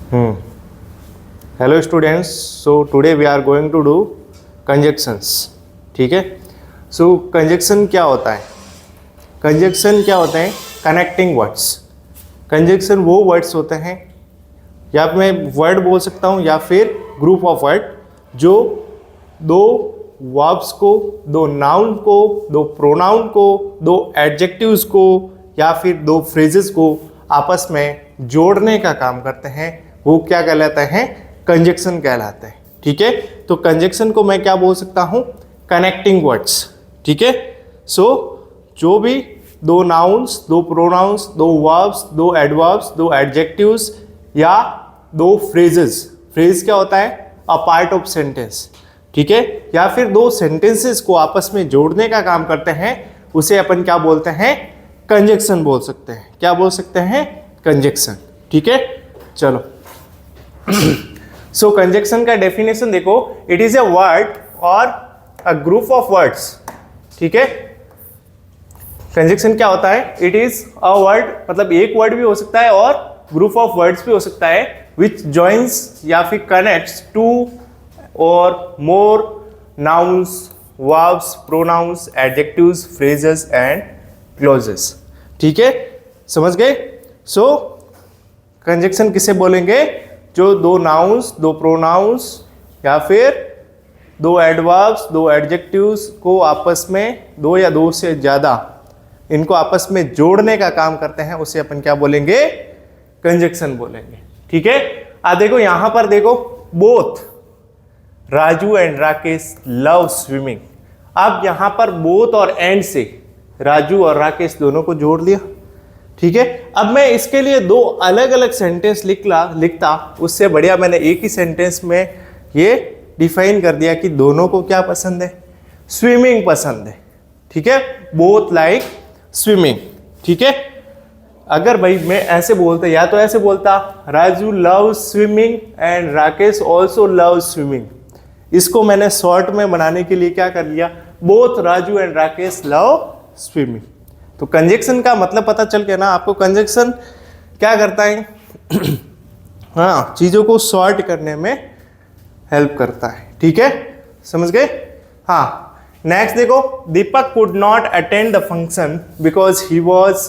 Hello students, so today we are going to do conjunctions. ठीक है, सो conjunction क्या होता है? कंजक्शन क्या होते हैं? Connecting words. कंजक्शन वो वर्ड्स होते हैं, या मैं वर्ड बोल सकता हूँ या फिर ग्रुप ऑफ वर्ड, जो दो वर्ब्स को, दो नाउन को, दो प्रोनाउन को, दो एडजेक्टिव्स को या फिर दो फ्रेजेस को आपस में जोड़ने का काम करते हैं। वो क्या कहलाते हैं? कंजक्शन कहलाते हैं। ठीक है, तो कंजक्शन को मैं क्या बोल सकता हूँ? Connecting words. ठीक है, सो जो भी दो नाउन्स, दो प्रोनाउंस, दो वर्ब्स, दो एडवर्ब्स, दो एडजेक्टिव्स या दो फ्रेजेस। फ्रेज क्या होता है? A part of sentence. ठीक है, या फिर दो सेंटेंसेस को आपस में जोड़ने का काम करते हैं, उसे अपन क्या बोलते हैं? कंजक्शन बोल सकते हैं। क्या बोल सकते हैं? कंजक्शन। ठीक है, चलो सो कंजक्शन का डेफिनेशन देखो, इट इज ए वर्ड और अ ग्रुप ऑफ वर्ड्स। ठीक है, कंजक्शन क्या होता है? इट इज अ वर्ड, मतलब एक वर्ड भी हो सकता है और ग्रुप ऑफ वर्ड्स भी हो सकता है, विच जॉइंस या फिर connects two or more nouns, verbs, pronouns, adjectives, phrases and clauses. ठीक है, समझ गए? सो कंजक्शन किसे बोलेंगे? जो दो नाउन्स, दो प्रोनाउंस या फिर दो एडवर्ब्स, दो एडजेक्टिव्स को आपस में, दो या दो से ज़्यादा, इनको आपस में जोड़ने का काम करते हैं, उसे अपन क्या बोलेंगे? कंजक्शन बोलेंगे। ठीक है, देखो यहां पर देखो, both Raju and Rakesh love swimming. अब यहां पर बोथ और एंड से राजू और राकेश दोनों को जोड़ लिया। ठीक है, अब मैं इसके लिए दो अलग अलग सेंटेंस लिखता, उससे बढ़िया मैंने एक ही सेंटेंस में ये डिफाइन कर दिया कि दोनों को क्या पसंद है? स्विमिंग पसंद है। ठीक है, बोथ लाइक स्विमिंग। ठीक है, अगर भाई मैं ऐसे बोलता, या तो ऐसे बोलता Raju love swimming and Rakesh also love swimming. इसको मैंने शॉर्ट में बनाने के लिए क्या कर लिया? Both Raju and Rakesh love swimming. तो कंजक्शन का मतलब पता चल गया ना आपको? कंजक्शन क्या करता है? हाँ, चीजों को शॉर्ट करने में हेल्प करता है। ठीक है, समझ गए? हाँ, नेक्स्ट देखो, Deepak could not attend the function because he was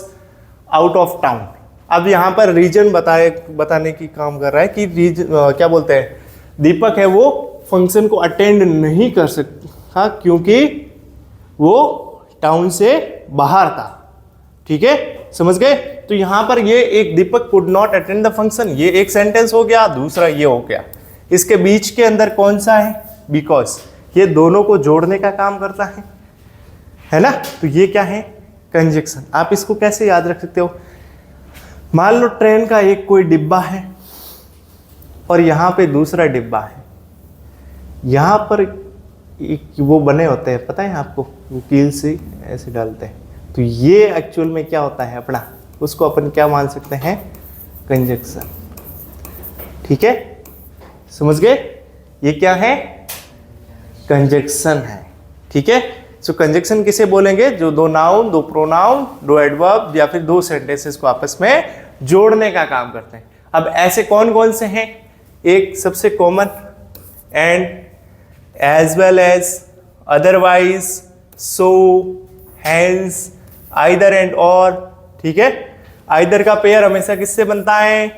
out of town. अब यहाँ पर रीजन बताने की काम कर रहा है कि क्या बोलते हैं, दीपक है वो फंक्शन को अटेंड नहीं कर सकता क्योंकि वो टाउन से बाहर था। ठीक है, समझ गए? तो यहां पर ये एक Deepak could not attend the function, ये एक सेंटेंस हो गया, दूसरा ये हो गया। इसके बीच के अंदर कौन सा है? बिकॉज। ये दोनों को जोड़ने का काम करता है ना? तो ये क्या है? कंजक्शन। आप इसको कैसे याद रख सकते हो? मान लो ट्रेन का एक कोई डिब्बा है और यहां पे दूसरा डिब्बा है। यहां पर एक वो बने होते हैं, पता है आपको? वो कील से ऐसे डालते हैं। तो ये एक्चुअल में क्या होता है अपना? उसको अपन क्या मान सकते हैं? कंजक्शन। ठीक है, समझ गए? ये क्या है? कंजक्शन है। ठीक है, सो कंजक्शन किसे बोलेंगे? जो दो नाउन, दो प्रोनाउन, दो एडवर्ब या फिर दो सेंटेंसेस को आपस में जोड़ने का काम करते हैं। अब ऐसे कौन कौन से हैं? एक सबसे common, and, as well as, otherwise, so, hence, either and or. ठीक है, आइदर का पेयर हमेशा किससे बनता है?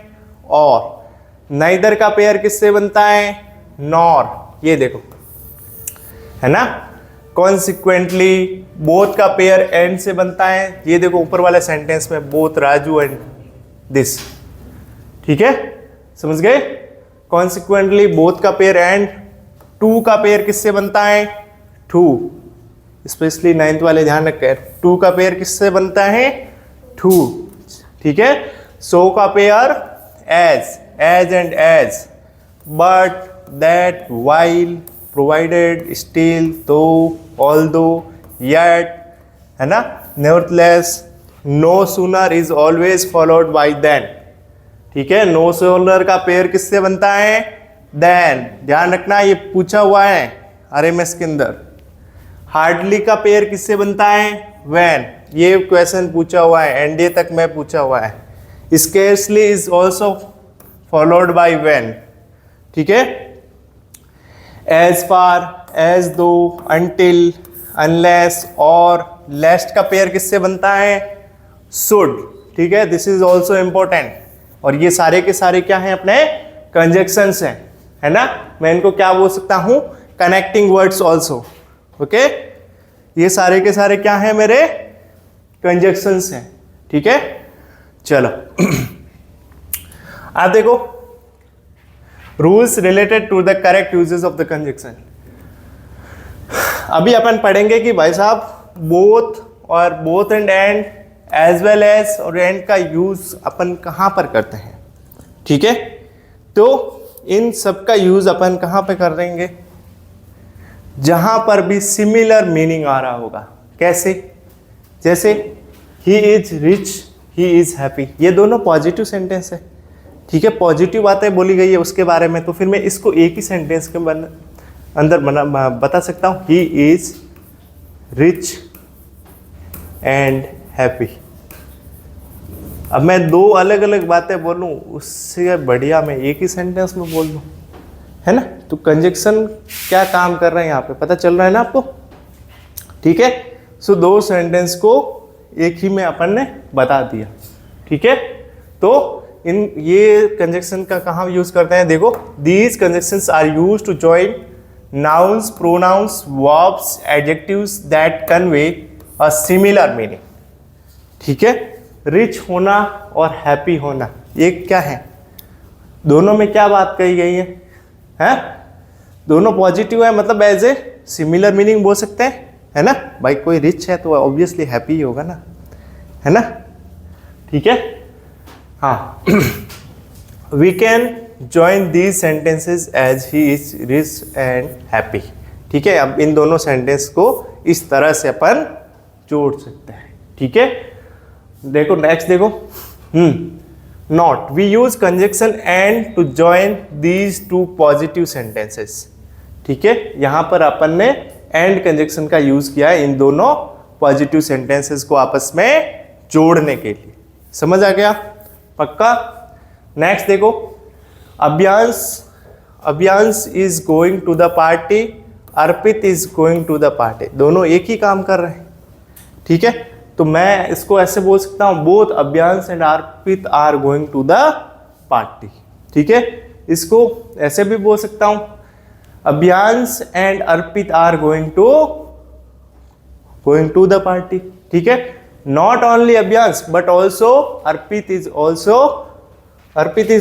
और। नाइदर का पेयर किससे बनता है? नॉर। ये देखो, है ना? कॉन्सिक्वेंटली बोथ का पेयर एंड से बनता है। ये देखो ऊपर वाले सेंटेंस में, बोथ राजू एंड दिस। ठीक है, समझ गए? कॉन्सिक्वेंटली बोथ का पेयर एंड। टू का पेयर किससे बनता है? टू। स्पेशली 9th वाले ध्यान रखें, टू का पेयर किससे बनता है? टू। ठीक है, सो का pair as, as and as, but, that, while, provided, still, though, although, yet, है ना? Nevertheless, no sooner is always followed by than. ठीक है, नो सूनर का पेयर किससे बनता है? देन। ध्यान रखना, ये पूछा हुआ है आरएमएस के अंदर। हार्डली का पेयर किससे बनता है? व्हेन। ये क्वेश्चन पूछा हुआ है, एनडीए तक में पूछा हुआ है। Scarcely is also followed by when, ठीक है। एज फार, एज दो, अनटिल, अनलेस और लेस्ट का पेयर किससे बनता है? शुड, ठीक है। This is also important. और ये सारे के सारे क्या हैं? अपने कंजक्शंस हैं, है ना। मैं इनको क्या बोल सकता हूं? Connecting words also, okay. ये सारे के सारे क्या हैं? मेरे कंजक्शंस हैं, ठीक है। चलो आप देखो, rules related to the correct uses of the conjunction. अभी अपन पढ़ेंगे कि भाई साहब बोथ और both and as well as और एंड का यूज अपन कहां पर करते हैं, ठीक है। तो इन सब का यूज अपन कहां पे कर देंगे? जहां पर भी सिमिलर मीनिंग आ रहा होगा। कैसे? जैसे ही is rich, he is happy, ये दोनों पॉजिटिव सेंटेंस है, ठीक है। पॉजिटिव बातें बोली गई है उसके बारे में, तो फिर मैं इसको एक ही सेंटेंस के अंदर बता सकता हूं, ही इज रिच एंड हैप्पी। अब मैं दो अलग अलग बातें बोलूं उससे बढ़िया मैं एक ही सेंटेंस में बोल दूं, है ना। तो कंजक्शन क्या काम कर रहे हैं यहाँ पे पता चल रहा है ना आपको, ठीक है। सो दो सेंटेंस को एक ही में अपन ने बता दिया, ठीक है। तो इन ये कंजक्शन का कहाँ यूज करते हैं? देखो, these conjunctions are used to join nouns, pronouns, verbs, adjectives that convey a similar meaning, ठीक है। रिच होना और हैप्पी होना ये क्या है? दोनों में क्या बात कही गई है? हैं? दोनों पॉजिटिव है, मतलब एज ए सिमिलर मीनिंग बोल सकते हैं, है ना। भाई कोई रिच है तो ऑब्वियसली हैप्पी ही होगा ना, है ना, ठीक है। हाँ we can join these sentences as he is rich and happy, ठीक है। अब इन दोनों सेंटेंस को इस तरह से अपन जोड़ सकते हैं, ठीक है। देखो नेक्स्ट देखो, not, we use conjunction and to join these two positive sentences, ठीक है। यहां पर अपन ने एंड कंजक्शन का यूज किया है इन दोनों पॉजिटिव सेंटेंसेस को आपस में जोड़ने के लिए। समझ आ गया? पक्का? नेक्स्ट देखो, Abhiyansh is going to the party, Arpit is going to the party. दोनों एक ही काम कर रहे हैं, ठीक है। तो मैं इसको ऐसे बोल सकता हूं, both Abhiyansh and Arpit are going to the party, ठीक है। इसको ऐसे भी बोल सकता हूं, Abhiyansh and Arpit are going to the party, ठीक है। Not only Abhiyansh but also Arpit is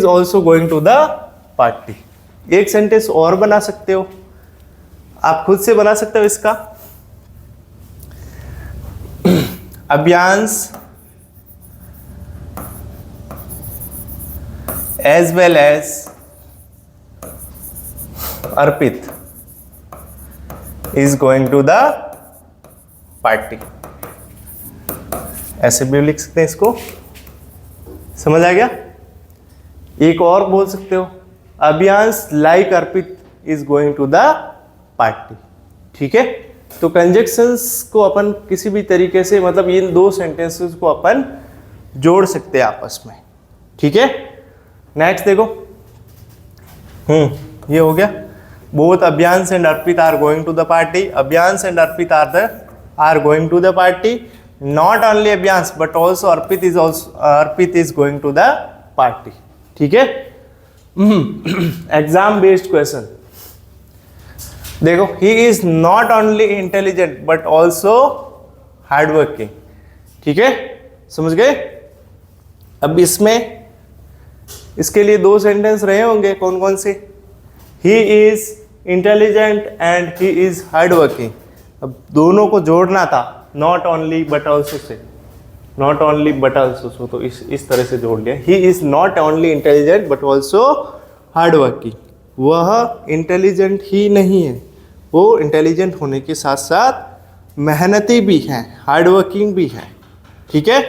also going to the party. एक सेंटेंस और बना सकते हो, आप खुद से बना सकते हो इसका। Abhiyansh as well as Arpit is going to the party, ऐसे भी लिख सकते हैं इसको। समझ आ गया? एक और बोल सकते हो, Abhiyansh like Arpit is going to the party, ठीक है। तो कंजक्शंस को अपन किसी भी तरीके से, मतलब इन दो सेंटेंसेस को अपन जोड़ सकते हैं आपस में, ठीक है। नेक्स्ट देखो, ये हो गया, both Abhiyansh and Arpit are going to the party. Abhiyansh and Arpit are going to the party. Not only Abhiyansh but also Arpit is going to the party, ठीक है। एग्जाम बेस्ड क्वेश्चन देखो, he is not only intelligent but also hard working, ठीक है। समझ गए? अब इसमें इसके लिए दो सेंटेंस रहे होंगे, कौन कौन से? He is intelligent and he is hard working. अब दोनों को जोड़ना था, not only but also say, not only but also, तो इस तरह से जोड़ लिया। ही is not only intelligent but also hard working. वह इंटेलिजेंट ही नहीं है, वो इंटेलिजेंट होने के साथ साथ मेहनती भी हैं, हार्ड वर्किंग भी हैं, ठीक है।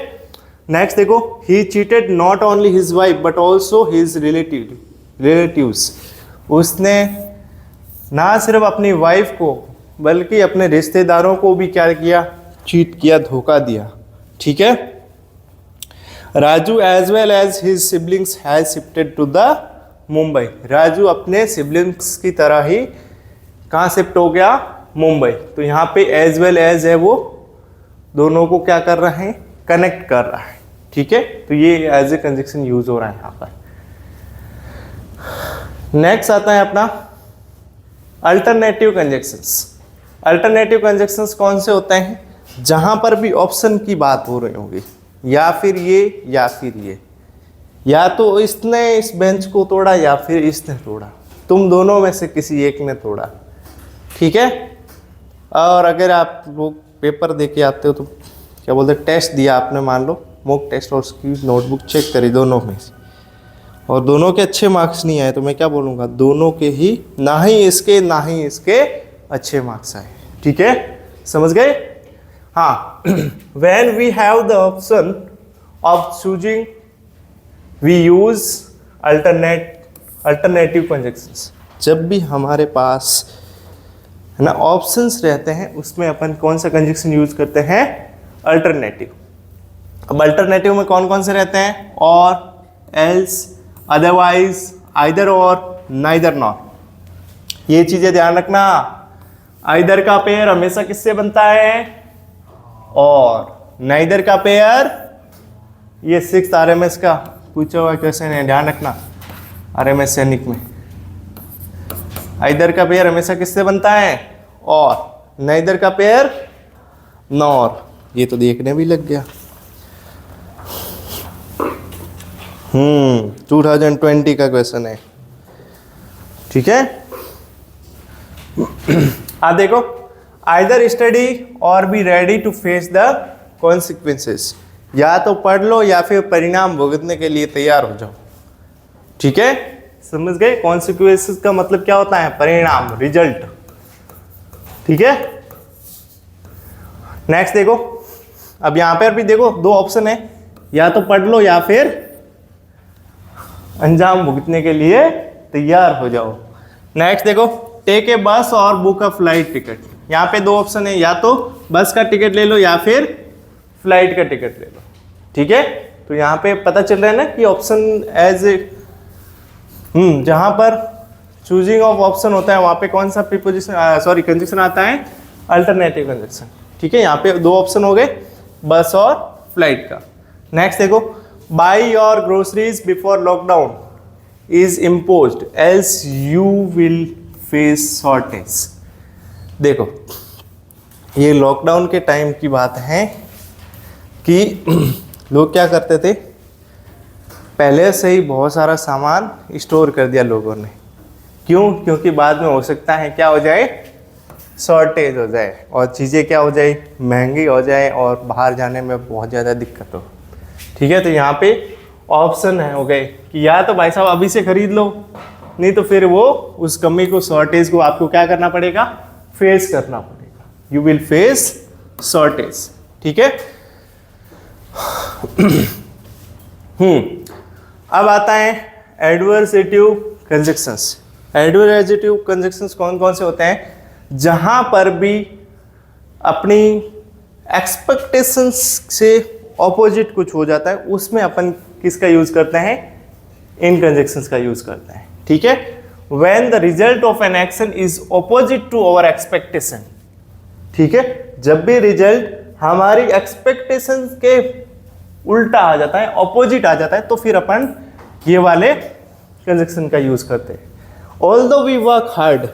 नेक्स्ट देखो, ही cheated not only his wife but also his relatives. उसने ना सिर्फ अपनी वाइफ को बल्कि अपने रिश्तेदारों को भी क्या किया? चीट किया, धोखा दिया, ठीक है। Raju as well as his siblings has shifted to the Mumbai. Raju अपने सिबलिंग्स की तरह ही कहाँ शिफ्ट हो गया? मुंबई। तो यहाँ पे एज वेल एज है, वो दोनों को क्या कर रहे हैं? कनेक्ट कर रहा है। ठीक है, तो ये एज ए कंजक्शन यूज हो रहा है यहाँ पर। नेक्स्ट आता है अपना अल्टरनेटिव कंजक्शंस। अल्टरनेटिव कंजक्शंस कौन से होते हैं? जहां पर भी ऑप्शन की बात हो रही होगी, या फिर ये या फिर ये, या तो इसने इस बेंच को तोड़ा या फिर इसने तोड़ा, तुम दोनों में से किसी एक ने तोड़ा। ठीक है, और अगर आप लोग पेपर दे के आते हो तो क्या बोलते हैं, टेस्ट दिया आपने, मान लो मॉक टेस्ट, और उसकी नोटबुक चेक करी दोनों में से, और दोनों के अच्छे मार्क्स नहीं आए, तो मैं क्या बोलूँगा? दोनों के ही, ना ही इसके अच्छे मार्क्स आए। ठीक है, समझ गए? हाँ, when we have the option of choosing, we use alternative conjunctions। जब भी हमारे पास है ना ऑप्शंस रहते हैं, उसमें अपन कौन सा कंजक्शन यूज करते हैं? अल्टरनेटिव। अब अल्टरनेटिव में कौन कौन से रहते हैं? और, एल्स, अदरवाइज, आइदर और, नाइदर नॉट। ये चीजें ध्यान रखना। आइदर का पेयर हमेशा किससे बनता है? और। नाइदर का पेयर, ये 6th RMS का पूछा हुआ क्वेश्चन है, ध्यान रखना, RMS सैनिक में। आइदर का पेयर हमेशा किससे बनता है? और। नाइदर का पेयर नॉर। ये तो देखने भी लग गया। 2020 का क्वेश्चन है। ठीक है, आप देखो, either study or be ready to face the consequences. या तो पढ़ लो या फिर परिणाम भुगतने के लिए तैयार हो जाओ। ठीक है, समझ गए? कॉन्सिक्वेंसेस का मतलब क्या होता है? परिणाम, रिजल्ट। ठीक है, नेक्स्ट देखो, अब यहां पर भी देखो 2 ऑप्शन है, या तो पढ़ लो या फिर अंजाम भुगतने के लिए तैयार हो जाओ। नेक्स्ट देखो, टेक ए बस और बुक अ फ्लाइट टिकट। यहाँ पे 2 ऑप्शन है, या तो बस का टिकट ले लो या फिर फ्लाइट का टिकट ले लो। ठीक है, तो यहाँ पे पता चल रहा है ना कि ऑप्शन एज ए जहां पर चूजिंग ऑफ ऑप्शन होता है, वहां पे कौन सा प्रीपोजिशन कंजक्शन आता है? Alternative conjunction. ठीक है, यहाँ पे 2 ऑप्शन हो गए, बस और फ्लाइट का। नेक्स्ट देखो, by your groceries before lockdown is imposed else you will face shortage. देखो, ये लॉकडाउन के टाइम की बात है कि लोग क्या करते थे, पहले से ही बहुत सारा सामान स्टोर कर दिया लोगों ने। क्यों? क्योंकि बाद में हो सकता है क्या हो जाए? शॉर्टेज हो जाए, और चीज़ें क्या हो जाए? महंगी हो जाए, और बाहर जाने में बहुत ज़्यादा दिक्कत हो। ठीक है, तो यहाँ पे ऑप्शन है हो गए कि या तो भाई साहब अभी से खरीद लो, नहीं तो फिर वो उस कमी को, शॉर्टेज को आपको क्या करना पड़ेगा? फेस करना पड़ेगा। You will face shortage. ठीक है, अब आता है एडवर्सेटिव कंजक्शंस। एडवर्सेटिव कंजक्शंस कौन कौन से होते हैं? जहां पर भी अपनी एक्सपेक्टेशंस से ऑपोजिट कुछ हो जाता है, उसमें अपन किसका यूज करते हैं? इन कंजक्शंस का यूज करते हैं। ठीक है, when the result of an action is opposite to our expectation. ठीक है, जब भी रिजल्ट हमारी एक्सपेक्टेशन के उल्टा आ जाता है, ऑपोजिट आ जाता है, तो फिर अपन ये वाले कंजक्शन का यूज करते हैं। ऑल्दो वी वर्क हार्ड,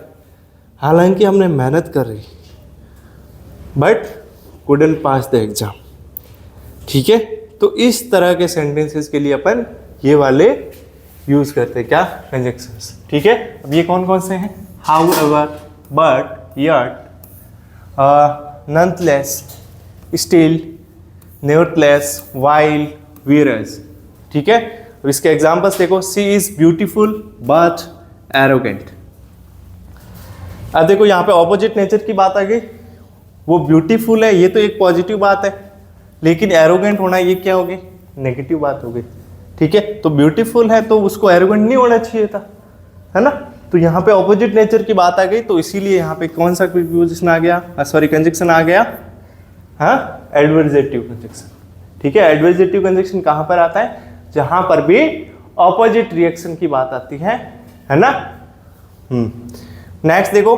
हालांकि हमने मेहनत कर रही, but couldn't pass the exam. ठीक है, तो इस तरह के सेंटेंसेस के लिए अपन ये वाले यूज करते हैं, क्या? कंजक्शंस। ठीक है, अब ये कौन कौन से हैं? However, but, yet, nonetheless, still, nevertheless, while, whereas. ठीक है, अब इसके एग्जांपल्स देखो, she is beautiful but arrogant. अब देखो यहाँ पे ऑपोजिट नेचर की बात आ गई। वो ब्यूटीफुल है, ये तो एक पॉजिटिव बात है, लेकिन एरोगेंट होना ये क्या हो गई? नेगेटिव बात हो गई। ठीक है, तो ब्यूटीफुल है तो उसको एरोगेंट नहीं होना चाहिए था, है ना? तो यहाँ पे ऑपोजिट नेचर की बात आ गई, तो इसीलिए यहाँ पे कौन सा प्रीपोजिशन आ गया? कंजक्शन आ गया, हाँ, एडवर्सेटिव कंजक्शन। ठीक है, एडवर्जेटिव कंजक्शन कहां पर आता है, जहां पर भी ऑपोजिट रिएक्शन की बात आती है ना। नेक्स्ट देखो,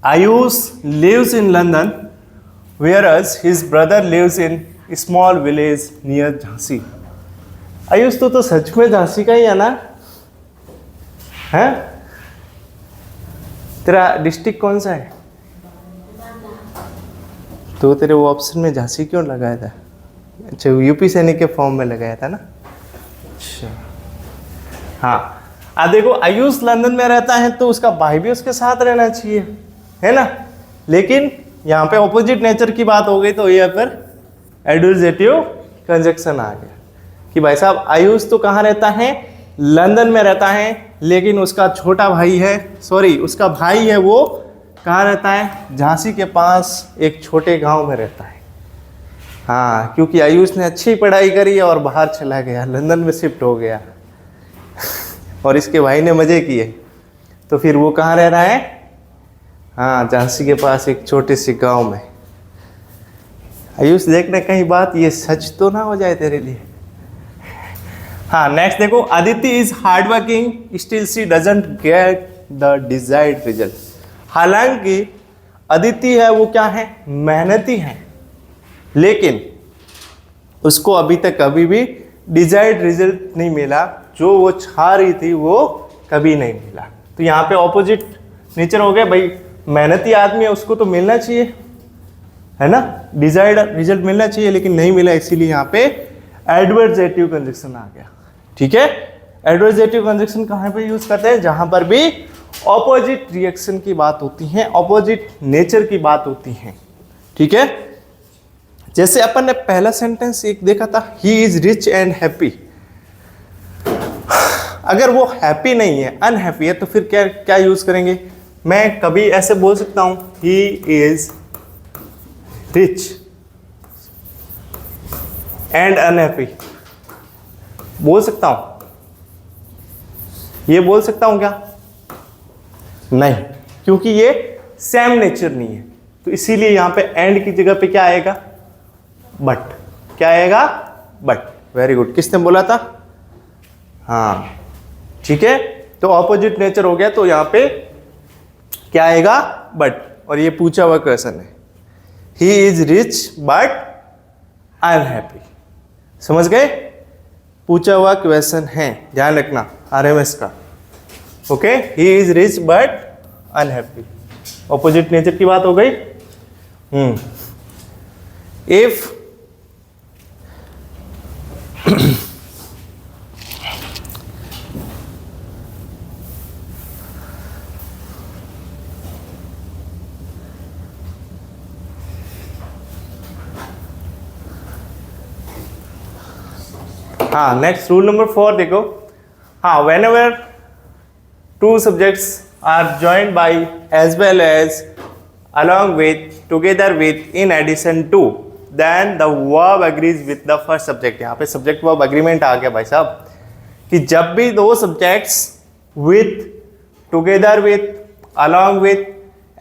Ayush lives in London whereas his brother lives in small village near Jhansi. Ayush तो सच में झांसी का ही है ना, है? तेरा डिस्ट्रिक्ट कौन सा है? तो तेरे वो ऑप्शन में झांसी क्यों लगाया था? अच्छा, यूपी सैनिक के फॉर्म में लगाया था ना। अच्छा हाँ, अब देखो आयुष लंदन में रहता है तो उसका भाई भी उसके साथ रहना चाहिए, है ना। लेकिन यहाँ पे ऑपोजिट नेचर की बात हो गई तो यहाँ पर एडवर्जेटिव कंजक्शन आ गया कि भाई साहब आयुष तो कहाँ रहता है, लंदन में रहता है, लेकिन उसका छोटा भाई है, सॉरी उसका भाई है, वो कहाँ रहता है, झांसी के पास एक छोटे गांव में रहता है। हाँ, क्योंकि आयुष ने अच्छी पढ़ाई करी और बाहर चला गया, लंदन में शिफ्ट हो गया और इसके भाई ने मजे किए, तो फिर वो कहाँ रह रहा है, हाँ झांसी के पास एक छोटे से गांव में। आयुष देखना कहीं बात ये सच तो ना हो जाए तेरे लिए। हाँ नेक्स्ट देखो, Aditi is hard working still she doesn't get the desired result. हालांकि अदिति है वो क्या है, मेहनती है, लेकिन उसको अभी तक कभी भी डिजायर्ड रिजल्ट नहीं मिला, जो वो चाह रही थी वो कभी नहीं मिला। तो यहाँ पे ऑपोजिट नेचर हो गया, भाई मेहनती आदमी है उसको तो मिलना चाहिए, है ना, डिजायर्ड रिजल्ट मिलना चाहिए, लेकिन नहीं मिला, इसीलिए यहाँ पे एडवर्जेटिव कंजक्शन आ गया। ठीक है, एडवर्जेटिव कंजक्शन कहाँ पे यूज करते हैं, जहां पर भी ऑपोजिट रिएक्शन की बात होती है, ऑपोजिट नेचर की बात होती है। ठीक है, जैसे अपन ने पहला सेंटेंस एक देखा था, ही इज रिच एंड हैप्पी। अगर वो हैप्पी नहीं है, अनहैप्पी है, तो फिर क्या क्या यूज करेंगे, मैं कभी ऐसे बोल सकता हूं, ही इज रिच एंड अनहैप्पी, बोल सकता हूं, ये बोल सकता हूं क्या, नहीं, क्योंकि ये सेम नेचर नहीं है। तो इसीलिए यहां पे एंड की जगह पे क्या आएगा, बट। क्या आएगा, बट। वेरी गुड, किसने बोला था, हाँ ठीक है, तो ऑपोजिट नेचर हो गया, तो यहां पे क्या आएगा, बट। और ये पूछा हुआ क्वेश्चन है, ही इज रिच बट अनहैप्पी। समझ गए, पूछा हुआ क्वेश्चन है, ध्यान रखना आरएमएस का। Okay, he is rich but unhappy, opposite nature की बात हो गई। इफ हाँ नेक्स्ट रूल नंबर 4 देखो, हाँ whenever two subjects are joined by as well as along with together with in addition to then the verb agrees with the first subject। यहाँ पे subject verb agreement आ गया भाई साहब, कि जब भी दो subjects with together with along with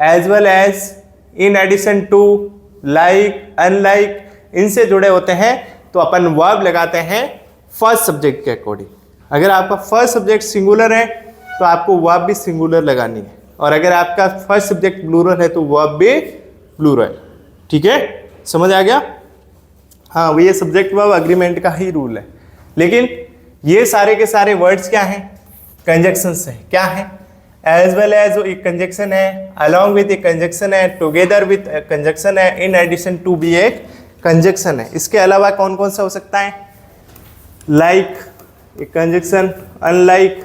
as well as in addition to like unlike इनसे जुड़े होते हैं, तो अपन verb लगाते हैं फर्स्ट सब्जेक्ट के अकॉर्डिंग। अगर आपका फर्स्ट सब्जेक्ट सिंगुलर है तो आपको वर्ब भी सिंगुलर लगानी है, और अगर आपका फर्स्ट सब्जेक्ट प्लूरल है तो वर्ब भी प्लूरल। ठीक है, समझ आ गया। हाँ, वो ये सब्जेक्ट वर्ब एग्रीमेंट का ही रूल है, लेकिन ये सारे के सारे वर्ड्स क्या हैं, कंजक्शंस है। क्या है, एज वेल एज एक कंजक्शन है, अलॉन्ग विथ एक कंजक्शन है, टुगेदर विथ कंजक्शन है, इन एडिशन टू भी एक कंजक्शन है। इसके अलावा कौन कौन सा हो सकता है, लाइक एक कंजक्शन, अनलाइक,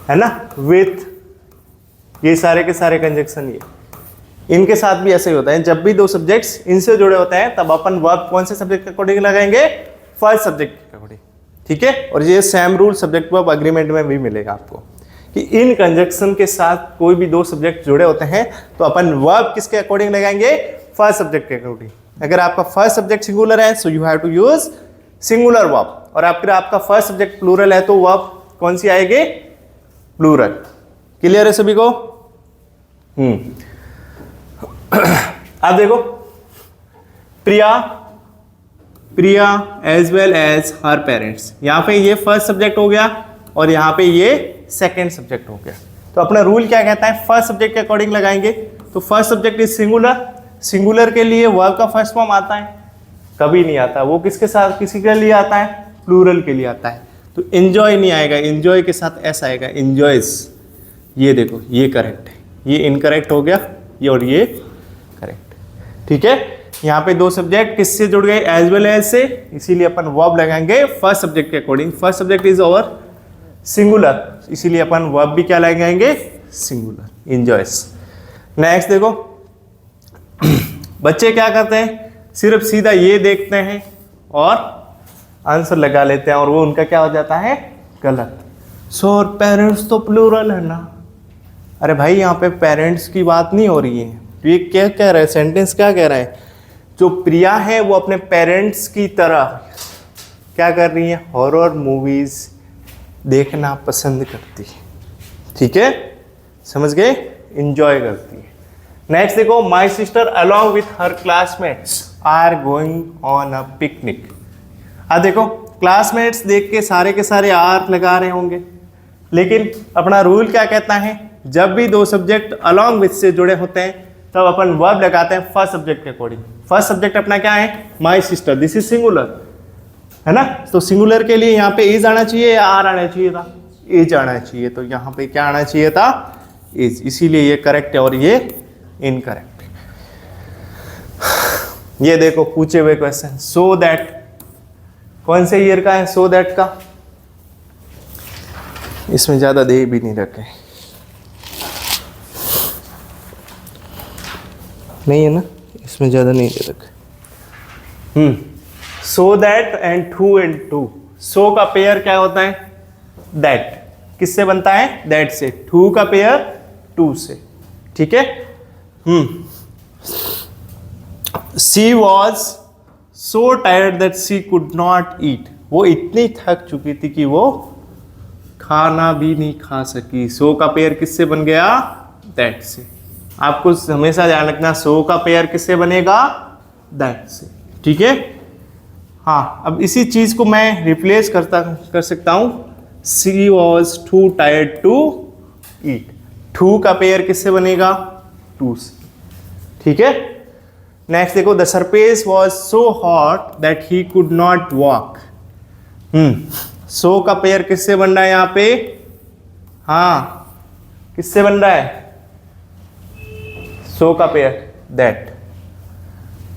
है ना, विथ, ये सारे के सारे कंजक्शन, ये इनके साथ भी ऐसे ही होता है। जब भी दो सब्जेक्ट्स इनसे जुड़े होते हैं तब अपन वर्ब कौन से सब्जेक्ट के अकॉर्डिंग लगाएंगे, फर्स्ट सब्जेक्ट के अकॉर्डिंग। ठीक है, और ये same rule subject verb agreement में भी मिलेगा आपको, कि इन कंजक्शन के साथ कोई भी दो सब्जेक्ट जुड़े होते हैं तो अपन वर्ब किसके अकॉर्डिंग लगाएंगे, फर्स्ट सब्जेक्ट के अकॉर्डिंग। अगर आपका फर्स्ट सब्जेक्ट सिंगुलर है so you have to use singular verb, और अगर आपका फर्स्ट सब्जेक्ट प्लूरल है तो वर्ब कौन सी आएगी, प्लूरल। क्लियर है सभी को। अब देखो, प्रिया प्रिया एज वेल एज हर पेरेंट्स। यहाँ पे ये फर्स्ट सब्जेक्ट हो गया और यहाँ पे ये सेकेंड सब्जेक्ट हो गया। तो अपना रूल क्या कहता है, फर्स्ट सब्जेक्ट के अकॉर्डिंग लगाएंगे। तो first subject is singular, singular के लिए वर्ब का फर्स्ट फॉर्म आता है, कभी नहीं आता। वो किसके साथ, किसी के लिए आता है, प्लूरल के लिए आता है। तो एंजॉय नहीं आएगा, एंजॉय के साथ एस आएगा, एंजॉयज। ये देखो ये करेक्ट है, ये इनकरेक्ट हो गया, ये और ये करेक्ट। ठीक है, यहाँ पे दो सब्जेक्ट किससे जुड़ गए, एज वेल एज से, इसीलिए अपन वर्ब लगाएंगे फर्स्ट सब्जेक्ट के according. First subject is over singular, इसीलिए अपन वर्ब भी क्या लगाएंगे, सिंगुलर, एंजॉयज। नेक्स्ट देखो बच्चे क्या करते हैं, सिर्फ सीधा ये देखते हैं और आंसर लगा लेते हैं, और वो उनका क्या हो जाता है, गलत। सो पेरेंट्स तो प्लूरल है ना। अरे भाई यहाँ पे पेरेंट्स की बात नहीं हो रही है। तो ये क्या कह रहा है, सेंटेंस क्या कह रहा है, जो प्रिया है वो अपने पेरेंट्स की तरह क्या कर रही है, हॉरर मूवीज देखना पसंद करती है। ठीक है, समझ गए, इंजॉय करती है। नेक्स्ट देखो, my sister along with her classmates are going on a picnic. अब देखो क्लासमेट्स देख के सारे आर लगा रहे होंगे, लेकिन अपना रूल क्या कहता है, जब भी दो सब्जेक्ट अलॉन्ग विथ से जुड़े होते हैं तब अपन वर्ब लगाते हैं फर्स्ट सब्जेक्ट के अकॉर्डिंग। फर्स्ट सब्जेक्ट अपना क्या है, my sister, this is singular है ना। तो सिंगुलर के लिए यहाँ पे इज आना चाहिए या आर आना चाहिए था, इज आना चाहिए। तो यहाँ पे क्या आना चाहिए था, इज, इसीलिए ये करेक्ट है और ये इनकरेक्ट। ये देखो पूछे हुए क्वेश्चन, सो दैट कौन से ईयर का है, सो दैट का, इसमें ज्यादा दे भी नहीं रखे, नहीं है ना, इसमें ज्यादा नहीं दे रखे। सो दैट एंड टू, सो का पेयर क्या होता है, दैट, किससे बनता है, दैट से। टू का पेयर टू से। ठीक है, she was so tired that she could not eat, वो इतनी थक चुकी थी कि वो खाना भी नहीं खा सकी। सो का पेयर किससे बन गया, दैट से। आपको हमेशा ध्यान रखना, सो का पेयर किससे बनेगा, दैट से। ठीक है, हाँ, अब इसी चीज को मैं रिप्लेस कर सकता हूं, she was too tired to eat. Too का पेयर किससे बनेगा, टू से। ठीक है, नेक्स्ट देखो, the surface was so hot that he could not walk. So का पेयर किससे बन रहा है यहाँ पे, हाँ, किससे बन रहा है, सो का पेयर दैट।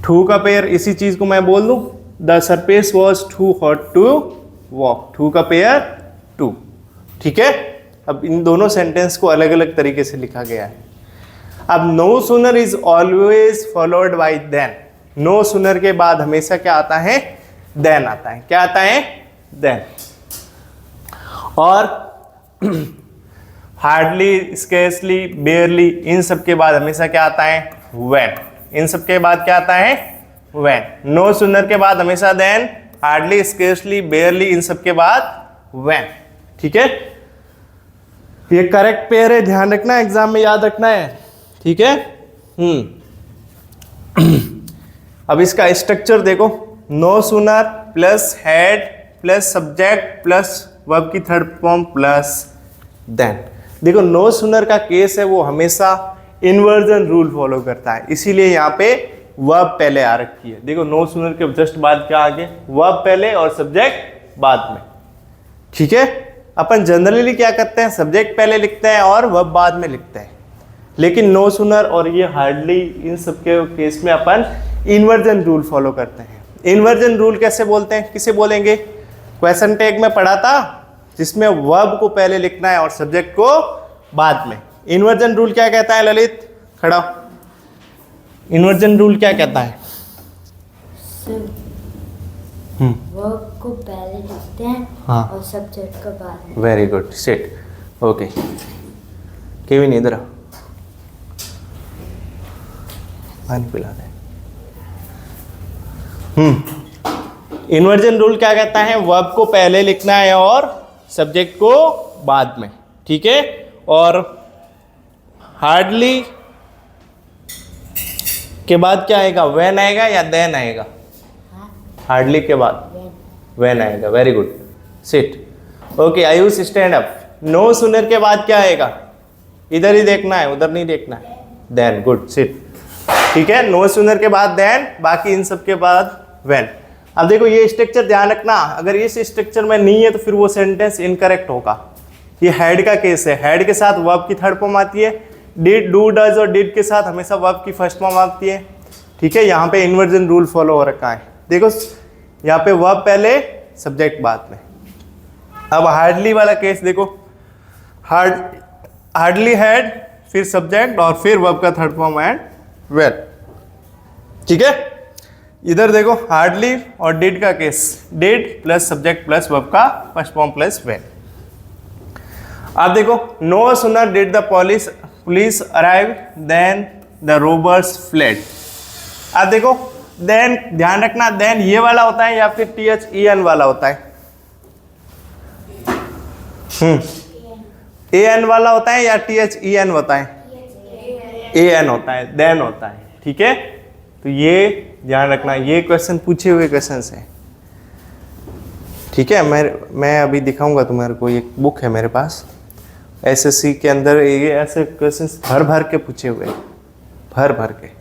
टू का पेयर इसी चीज को मैं बोल दूं, the surface was too hot to walk, too का पेयर टू। ठीक है, अब इन दोनों सेंटेंस को अलग अलग तरीके से लिखा गया है। अब no sooner is always followed by than, no sooner के बाद हमेशा क्या आता है, देन आता है। क्या आता है, देन। और हार्डली, स्केर्सली, बेयरली, इन सब के बाद हमेशा क्या आता है, व्हेन। इन सब के बाद क्या आता है, व्हेन। नो सूनर के बाद हमेशा देन, हार्डली, स्केर्सली, बेयरली, इन सब के बाद व्हेन। ठीक है, ये करेक्ट पेयर है, ध्यान रखना, एग्जाम में याद रखना है। ठीक है, अब इसका स्ट्रक्चर देखो, no sooner plus had plus subject plus verb की थर्ड फॉर्म प्लस देन। देखो नो सूनर का केस है वो हमेशा इन्वर्जन रूल फॉलो करता है, इसीलिए यहाँ पे वर्ब पहले आ रखी है। देखो नो सूनर के जस्ट बाद क्या आगे, वर्ब पहले और सब्जेक्ट बाद में। ठीक है, अपन जनरली क्या करते हैं, सब्जेक्ट पहले लिखते हैं और वर्ब बाद में लिखते हैं, लेकिन नो सूनर और ये हार्डली, इन सब के केस में अपन इन्वर्जन रूल फॉलो करते हैं। इन्वर्जन रूल कैसे बोलते हैं, किसे बोलेंगे, क्वेश्चन टैग में पढ़ा था, जिसमें वर्ब को पहले लिखना है और सब्जेक्ट को बाद में। इन्वर्जन रूल क्या कहता है, ललित खड़ा, इन्वर्जन रूल क्या कहता है, वर्ब को पहले लिखते हैं, हाँ, और सब्जेक्ट को बाद में। Very good, set, okay. Kevin इधर आ, पानी पिला दे। इन्वर्जन रूल क्या कहता है, वर्ब को पहले लिखना है और सब्जेक्ट को बाद में। ठीक है, और हार्डली के बाद क्या आएगा, व्हेन आएगा या देन आएगा, हार्डली के बाद when, व्हेन आएगा। Very good, sit. Okay Ayush stand up. No sooner के बाद क्या आएगा? इधर ही देखना है, उधर नहीं देखना है। Than, good, sit. ठीक है, नो सूनर के बाद देन, बाकी इन सब के बाद व्हेन। अब देखो ये स्ट्रक्चर ध्यान रखना, अगर इस स्ट्रक्चर में नहीं है तो फिर वो सेंटेंस इनकरेक्ट होगा। ये हेड का केस है, हेड के साथ वर्ब की थर्ड फॉर्म आती है, डिड, डू, डज और डिड के साथ हमेशा वर्ब की फर्स्ट फॉर्म आती है। ठीक है, यहाँ पे इन्वर्जन रूल फॉलो हो रखा है। देखो यहाँ पे वर्ब पहले, सब्जेक्ट बाद में। अब हार्डली वाला केस देखो, हार्डली हेड, फिर सब्जेक्ट और फिर वर्ब का थर्ड फॉर्म एंड वेल। ठीक है, इधर देखो हार्डली और डिड का case, did plus subject plus verb का फर्स्ट फॉर्म प्लस वेल। अब देखो, no sooner did the police arrive than the robbers fled. अब देखो देन, ध्यान रखना, देन ये वाला होता है या फिर THEN वाला होता है? AN वाला होता है या THEN होता है? AN होता है, देन होता है। ठीक है, तो ये ध्यान रखना, ये क्वेश्चन पूछे हुए क्वेश्चन है। ठीक है, मैं अभी दिखाऊंगा तुम्हारे को, एक बुक है मेरे पास SSC के अंदर, ये ऐसे क्वेश्चंस भर भर के पूछे हुए, भर भर के।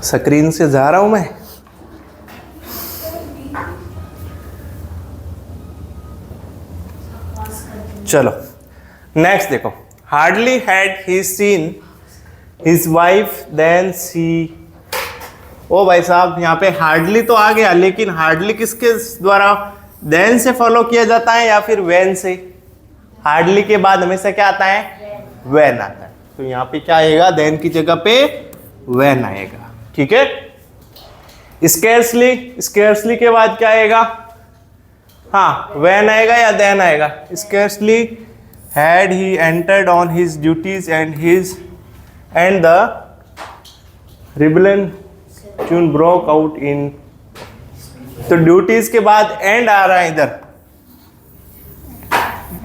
स्क्रीन से जा रहा हूं मैं। चलो नेक्स्ट देखो, hardly had he seen his wife than she. ओ भाई साहब, यहाँ पे हार्डली तो आ गया, लेकिन हार्डली किसके द्वारा? देन से फॉलो किया जाता है या फिर वेन से? हार्डली के बाद हमेशा क्या आता है? वेन आता है। तो यहाँ पे क्या आएगा? देन की जगह पे वेन आएगा। ठीक है, स्केर्सली के बाद क्या आएगा? हाँ, वेन आएगा या देन आएगा? Scarcely had he entered on his duties and the rebellion soon broke out in। तो ड्यूटीज के बाद एंड आ रहा है, इधर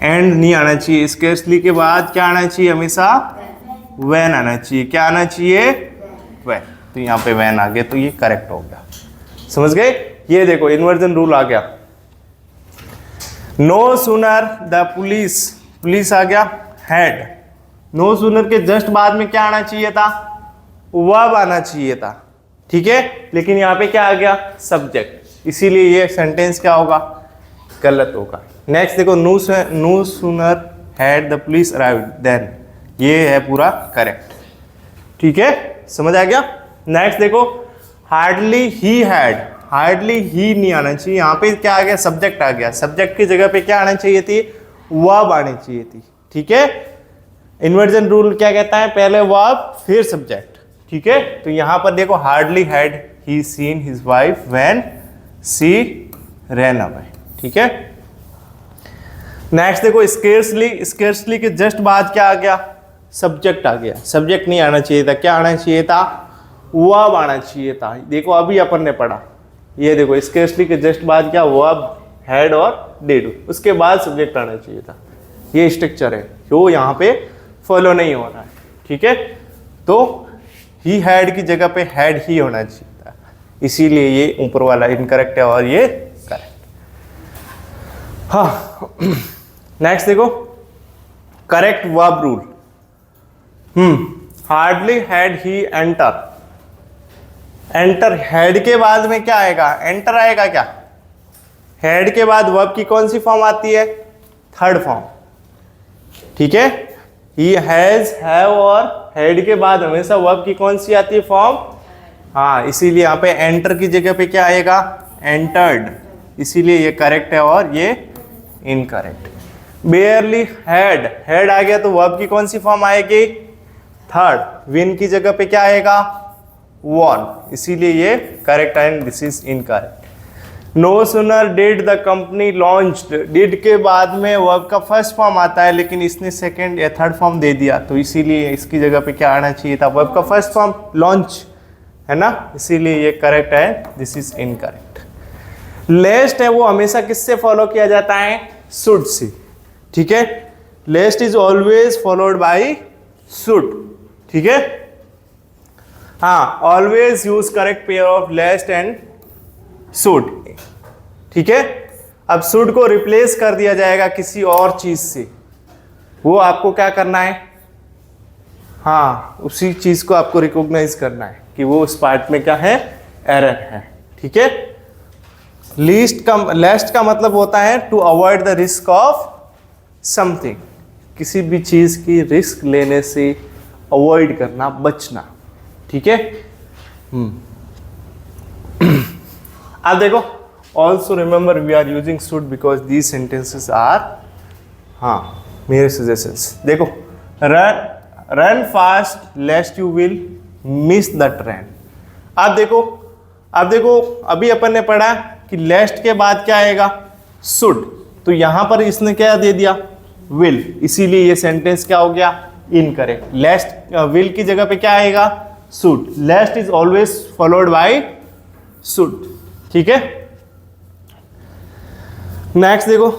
एंड नहीं आना चाहिए। स्केर्सली के बाद क्या आना चाहिए? हमेशा व्हेन आना चाहिए। क्या आना चाहिए? व्हेन। तो यहाँ पे व्हेन आ गया, तो ये करेक्ट हो गया। समझ गए? ये देखो इन्वर्जन रूल आ गया। नो सूनर द पुलिस आ गया, हैड। नो सूनर के जस्ट बाद में क्या आना चाहिए था? वर्ब आना चाहिए था। ठीक है, लेकिन यहाँ पे क्या आ गया? सब्जेक्ट। इसीलिए ये सेंटेंस क्या होगा? गलत होगा। नेक्स्ट देखो, no sooner had the police arrived than, ये है पूरा करेक्ट। ठीक है, समझ आ गया? नेक्स्ट देखो, हार्डली ही हैड, हार्डली ही नहीं आना चाहिए। यहाँ पे क्या आ गया? सब्जेक्ट आ गया। सब्जेक्ट की जगह पे क्या आना चाहिए थी? वर्ब आनी चाहिए थी। ठीक है, इन्वर्जन रूल क्या कहता है? पहले वर्ब फिर सब्जेक्ट। ठीक है, तो यहां पर देखो, hardly had he seen his wife when she ran away. ठीक है, नेक्स्ट देखो, स्केर्सली के जस्ट बाद क्या आ गया? सब्जेक्ट आ गया। सब्जेक्ट नहीं आना चाहिए था, क्या आना चाहिए था? वर्ब आना चाहिए था। देखो अभी अपन ने पढ़ा, ये देखो स्केर्सली के जस्ट बाद क्या? वर्ब, हैड और डिड, उसके बाद सब्जेक्ट आना चाहिए था। ये स्ट्रक्चर है जो यहाँ पे फॉलो नहीं हो रहा है। ठीक है, तो ही हैड की जगह पे हैड ही होना चाहिए था, इसीलिए ये ऊपर वाला इनकरेक्ट है और ये करेक्ट। हाँ, नेक्स्ट देखो, correct verb rule. Hardly had he enter. Enter, head के बाद में क्या आएगा? एंटर आएगा क्या? हेड के बाद वर्ब की कौन सी फॉर्म आती है? Third form. ठीक है, ही हैज, हैव और हेड के बाद हमेशा वर्ब की कौन सी आती है? फॉर्म। हाँ, इसीलिए यहाँ पे एंटर की जगह पे क्या आएगा? एंटर्ड। इसीलिए ये करेक्ट है और ये इनकरेक्ट। बेयरली हैड, हेड आ गया तो वर्ब की कौन सी फॉर्म आएगी? थर्ड। विन की जगह पे क्या आएगा? वॉन। इसीलिए ये करेक्ट है and this is incorrect. No sooner did the company launched, did के बाद में वर्ब का फर्स्ट फॉर्म आता है, लेकिन इसने सेकंड या थर्ड फॉर्म दे दिया, तो इसीलिए इसकी जगह पे क्या आना चाहिए था? वर्ब का फर्स्ट फॉर्म लॉन्च, है ना? इसीलिए ये करेक्ट है, दिस इज इनकरेक्ट। लेस्ट है वो हमेशा किससे फॉलो किया जाता है? शुड से, ठीक है। Lest is always followed by should, ठीक है। हाँ, always use correct pair of lest and should, ठीक है। अब शुड को रिप्लेस कर दिया जाएगा किसी और चीज से, वो आपको क्या करना है? हाँ, उसी चीज को आपको रिकॉग्नाइज करना है कि वो उस पार्ट में क्या है? एरर है, ठीक है। लेस्ट का मतलब होता है to avoid the risk of something, किसी भी चीज की रिस्क लेने से अवॉइड करना, बचना, ठीक है। अब देखो, also remember we are using should because these sentences are, हाँ, मेरे सजेशंस देखो, run fast lest you will miss the train. अब देखो अभी अपन ने पढ़ा कि लेस्ट के बाद क्या आएगा? शुड। तो यहां पर इसने क्या दे दिया? विल, इसीलिए ये सेंटेंस क्या हो गया? इनकरेक्ट। लेस्ट विल की जगह पे क्या आएगा? Should. Lest is always followed by should, ठीक है। नेक्स्ट देखो,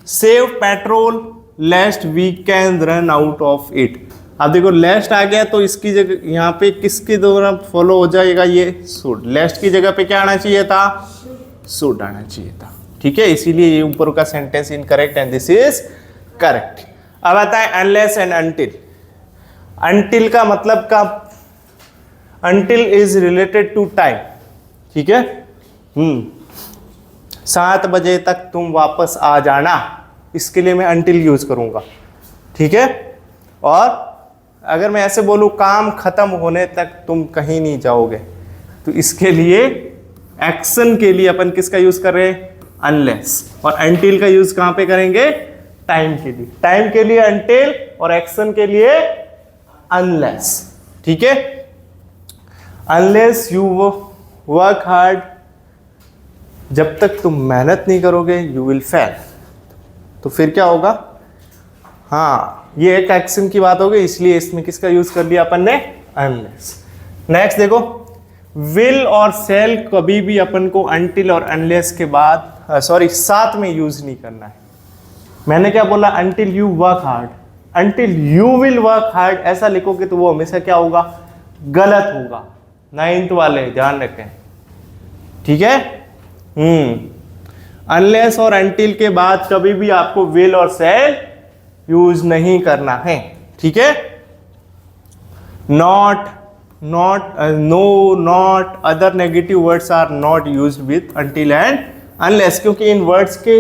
save petrol lest we can run out of it. अब देखो लेस्ट आ गया तो इसकी जगह यहाँ पे किसके द्वारा फॉलो हो जाएगा? ये शुड। लेस्ट की जगह पे क्या आना चाहिए था? शुड आना चाहिए था, ठीक है। इसीलिए ये ऊपर का sentence incorrect and this is correct. अब आता है अनलेस एंड अनटिल। अनटिल का मतलब का, until is related to time, ठीक है। 7 बजे तक तुम वापस आ जाना, इसके लिए मैं अनटिल यूज करूंगा, ठीक है। और अगर मैं ऐसे बोलूं काम खत्म होने तक तुम कहीं नहीं जाओगे, तो इसके लिए एक्शन के लिए अपन किसका यूज कर रहे हैं? अनलेस। और अनटिल का यूज कहां पे करेंगे? टाइम के लिए। टाइम के लिए अनटिल और एक्शन के लिए अनलेस, ठीक है। अनलेस यू वर्क हार्ड, जब तक तुम मेहनत नहीं करोगे यू विल फेल। तो फिर क्या होगा? हाँ, ये एक एक्शन की बात हो गई, इसलिए इसमें किसका यूज कर लिया अपन ने? अनलेस। नेक्स्ट देखो, विल और सेल कभी भी अपन को अनटिल और अनलेस के बाद साथ में यूज नहीं करना है। मैंने क्या बोला? Until you work hard, until you will work hard ऐसा लिखोगे तो वो हमेशा क्या होगा? गलत होगा। 9th वाले ध्यान रखें, ठीक है। अनलेस और अनटिल के बाद कभी भी आपको विल और सेल यूज नहीं करना है, ठीक है। Not, no, not, other negative words are not used with until and unless, क्योंकि इन वर्ड्स के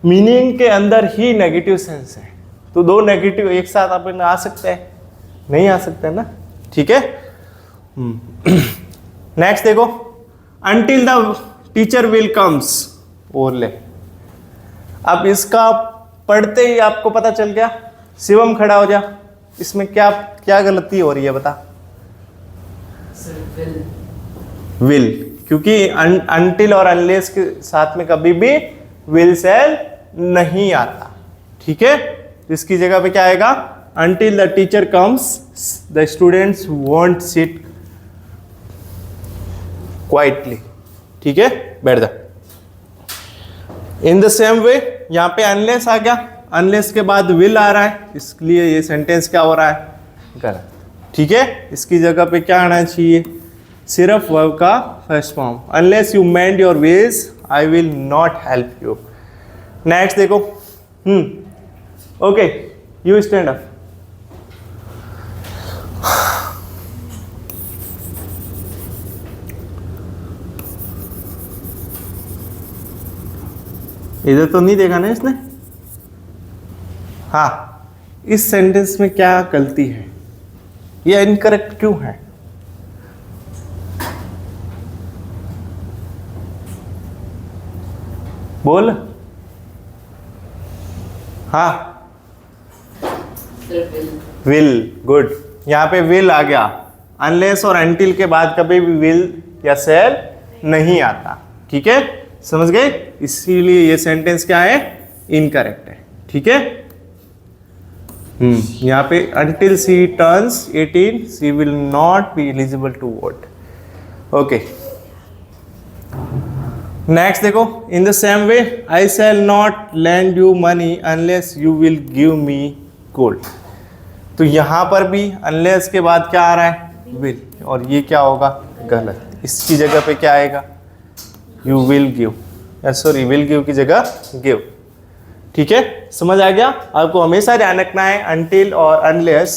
मीनिंग के अंदर ही नेगेटिव सेंस है। तो दो नेगेटिव एक साथ अपन आ सकते हैं? नहीं आ सकते ना, ठीक है। नेक्स्ट देखो, until the teacher will comes, और ले। अब इसका पढ़ते ही आपको पता चल गया। शिवम खड़ा हो जा, इसमें क्या क्या गलती हो रही है बता? विल, क्योंकि अनटिल और अनलेस के साथ में कभी भी विल सेल नहीं आता, ठीक है। इसकी जगह पे क्या आएगा? Until the teacher comes the students won't sit quietly, ठीक है, बैठ जा। इन द सेम वे यहां पे अनलेस आ गया, अनलेस के बाद विल आ रहा है, इसलिए ये सेंटेंस क्या हो रहा है? गलत, ठीक है। इसकी जगह पे क्या आना चाहिए? सिर्फ वर्ब का first form. Unless you mend your ways I will not help you. Next देखो, ओके, यू स्टैंड अप। इधर तो नहीं देखा ना इसने? हाँ, इस सेंटेंस में क्या गलती है? ये इनकरेक्ट क्यों है? बोल। हाँ, विल, गुड। यहां पे विल आ गया। अनलेस और अनटिल के बाद कभी भी विल या सेल नहीं आता, ठीक है, समझ गए? इसीलिए ये सेंटेंस क्या है? इनकरेक्ट है, ठीक है। यहाँ पे until she turns 18 she will not be eligible to vote. Okay, next देखो, in the same way I shall not lend you money unless you will give me gold. तो यहाँ पर भी अनलेस के बाद क्या आ रहा है? विल, और ये क्या होगा? गलत। इसकी जगह पे क्या आएगा? You will give, sorry will give की जगह गिव। ठीक है, समझ आ गया? आपको हमेशा ध्यान रखना है अनटिल और अनलेस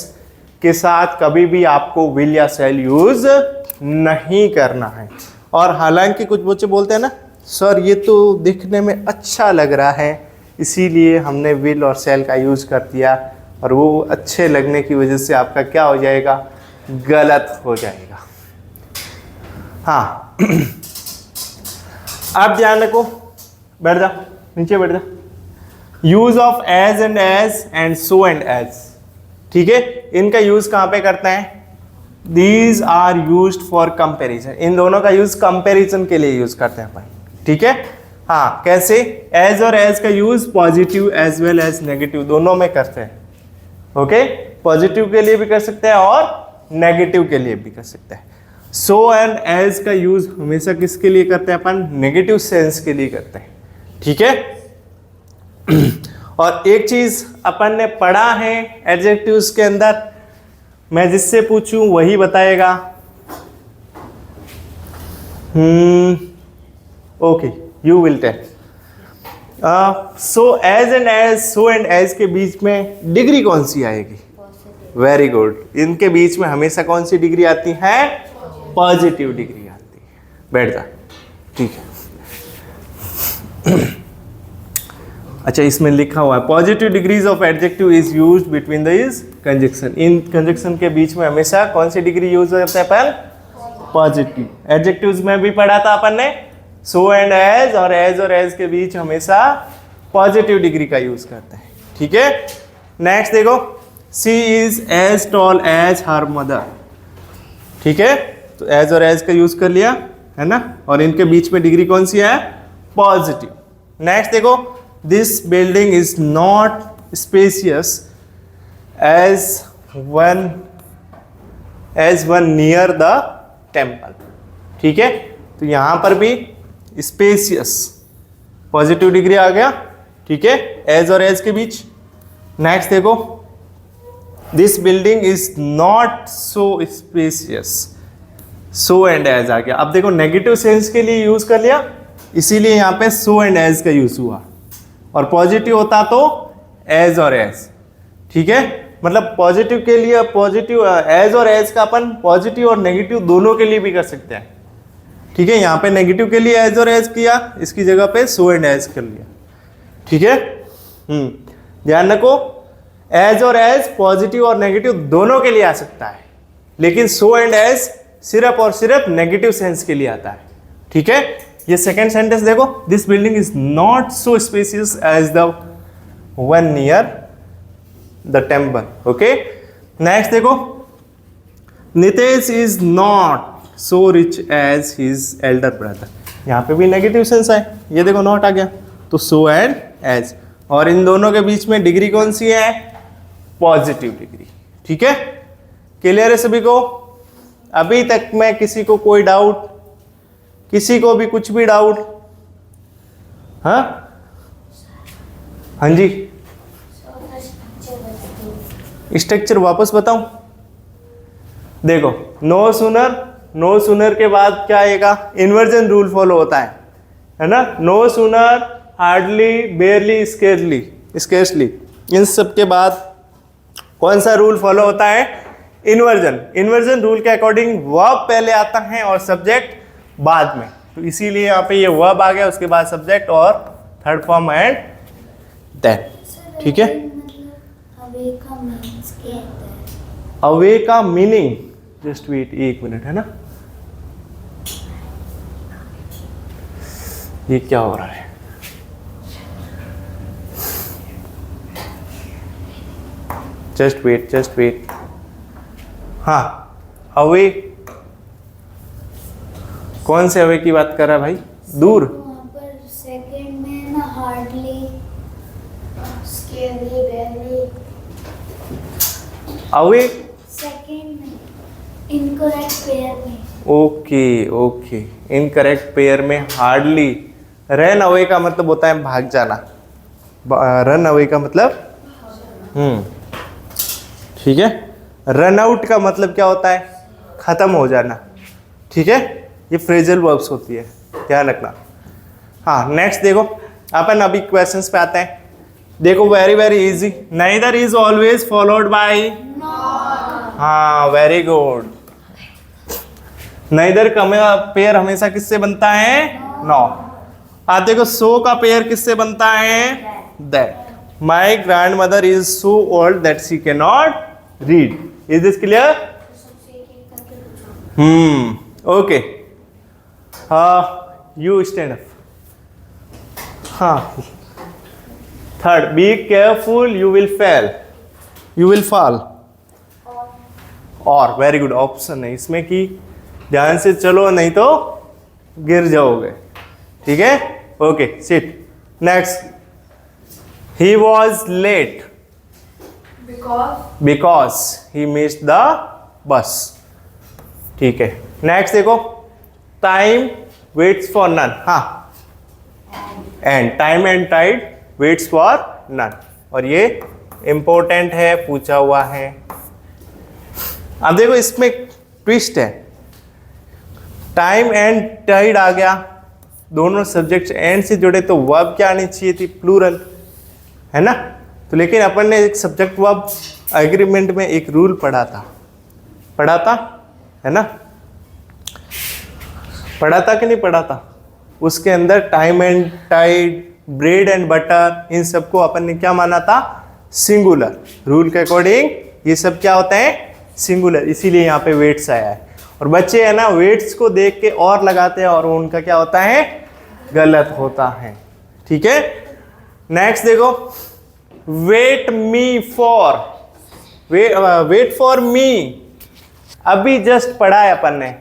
के साथ कभी भी आपको विल या शैल यूज नहीं करना है। और हालांकि कुछ बच्चे बोलते हैं ना, सर ये तो दिखने में अच्छा लग रहा है इसीलिए हमने विल और शैल का यूज कर दिया, और वो अच्छे लगने की वजह से आपका क्या हो जाएगा? गलत हो जाएगा। हाँ आप ध्यान रखो, बैठ जा, नीचे बैठ जा। Use of as and so and as, ठीक है, इनका यूज कहां पे करते हैं? These are used for comparison. इन दोनों का यूज कंपैरिजन के लिए यूज करते हैं अपन, ठीक है। हाँ, कैसे? एज और एज का use positive as well as negative दोनों में करते हैं। ओके, पॉजिटिव के लिए भी कर सकते हैं और नेगेटिव के लिए भी कर सकते हैं। सो एंड एज का यूज हमेशा किसके लिए करते हैं अपन? नेगेटिव सेंस के लिए करते हैं, ठीक है। और एक चीज अपन ने पढ़ा है एडजेक्टिव्स के अंदर, मैं जिससे पूछूं वही बताएगा। Okay, you will tell. So as and as, so and as के बीच में डिग्री कौन सी आएगी? Very good. इनके बीच में हमेशा कौन सी डिग्री आती है? पॉजिटिव डिग्री आती है। बैठ जा, ठीक है। अच्छा, इसमें लिखा हुआ है positive degrees of adjective is used between this conjunction. In conjunction के बीच में हमेशा कौन सी डिग्री यूज करते हैं अपन? पॉजिटिव। एडजेक्टिव्स में भी पढ़ा था अपन ने, सो एंड एज और एज के बीच हमेशा पॉजिटिव डिग्री का यूज करते हैं, ठीक है। नेक्स्ट देखो, she is as tall as her mother, ठीक है। तो एज और एज का यूज कर लिया है ना, और इनके बीच में डिग्री कौन सी है? पॉजिटिव। नेक्स्ट देखो, this building is not spacious as one near the temple, ठीक है। तो यहां पर भी स्पेसियस पॉजिटिव डिग्री आ गया, ठीक है, एज और एज के बीच। नेक्स्ट देखो, this building is not so spacious, so and as आ गया। अब देखो नेगेटिव सेंस के लिए यूज कर लिया, इसीलिए यहां पे सो एंड एज का यूज हुआ, और पॉजिटिव होता तो एज और एज, ठीक है। मतलब पॉजिटिव के लिए पॉजिटिव एज और एज का अपन पॉजिटिव और नेगेटिव दोनों के लिए भी कर सकते हैं, ठीक है। यहाँ पे नेगेटिव के लिए एज और एज किया, इसकी जगह पे सो एंड एज कर लिया, ठीक है। ध्यान रखो, एज और एज पॉजिटिव और नेगेटिव दोनों के लिए आ सकता है, लेकिन सो एंड एज सिर्फ और सिर्फ नेगेटिव सेंस के लिए आता है, ठीक है। ये सेकेंड सेंटेंस देखो, this building is not so spacious as the one near the temple, okay. Next देखो, Nitesh is not so rich as his elder brother. यहाँ पे भी नेगेटिव सेंस है, ये देखो नॉट आ गया, तो सो एंड एज, और इन दोनों के बीच में डिग्री कौन सी है? पॉजिटिव डिग्री, ठीक है। क्लियर है सभी को? अभी तक में किसी को कोई डाउट? किसी को भी कुछ भी डाउट? हाँ हाँ जी, स्ट्रक्चर वापस बताऊं? देखो, नो सूनर के बाद क्या आएगा? इन्वर्जन रूल फॉलो होता है ना। No sooner, hardly, barely, scarcely, इन सब के बाद कौन सा रूल फॉलो होता है? इन्वर्जन रूल के अकॉर्डिंग वर्ब पहले आता है और सब्जेक्ट बाद में, तो इसीलिए यहाँ पे ये वर्ब आ गया, उसके बाद सब्जेक्ट और थर्ड फॉर्म एंड देन, ठीक है। अवे का मीनिंग, जस्ट वेट, एक मिनट, है ना। ये क्या हो रहा है? Just wait. हाँ, अवे, कौन से अवे की बात कर रहा है भाई? दूर। वहाँ पर सेकंड में ना हार्डली, स्केरली, बेयरली। अवे सेकंड में, इनकरेक्ट पेयर में। ओके, इनकरेक्ट पेयर में हार्डली रन अवे का मतलब होता है भाग जाना, रन अवे का मतलब ठीक है। रन आउट का मतलब क्या होता है, खत्म हो जाना, ठीक है। ये फ्रेजल वर्ब्स होती है, ध्यान रखना। हाँ नेक्स्ट देखो, अपन अभी क्वेश्चंस पे आते हैं। देखो very very easy, neither is always followed bye, हाँ वेरी गुड। नाइदर का पेयर हमेशा किससे बनता है, नो। आप देखो सो का पेयर किससे बनता है, that. My grandmother is so old that she can not read. Is this clear? Okay, you stand up. हाँ, third, be careful you will fail, you will fall. और वेरी गुड ऑप्शन है इसमें कि ध्यान से चलो नहीं तो गिर जाओगे, ठीक है। Okay sit. Next, he was late because he missed the bus, ठीक है। नेक्स्ट देखो, टाइम वेट्स फॉर नन, हाँ and, time and tide waits for none. और ये इंपॉर्टेंट है, पूछा हुआ है। अब देखो इसमें ट्विस्ट है, टाइम एंड टाइड आ गया, दोनों सब्जेक्ट एंड से जुड़े, तो वर्ब क्या आनी चाहिए थी, प्लूरल, है ना। तो लेकिन अपन ने एक सब्जेक्ट वर्ब एग्रीमेंट में एक रूल पढ़ा था, है ना, पढ़ा था कि नहीं पढ़ा था। उसके अंदर time and tide, bread and butter, इन सबको अपन ने क्या माना था, सिंगुलर। रूल के अकॉर्डिंग ये सब क्या होता है, सिंगुलर, इसीलिए यहाँ पे वेट्स आया है। और बच्चे है ना वेट्स को देख के और लगाते हैं और उनका क्या होता है, गलत होता है, ठीक है। नेक्स्ट देखो, wait me for, wait for me, अभी जस्ट पढ़ा है अपन ने।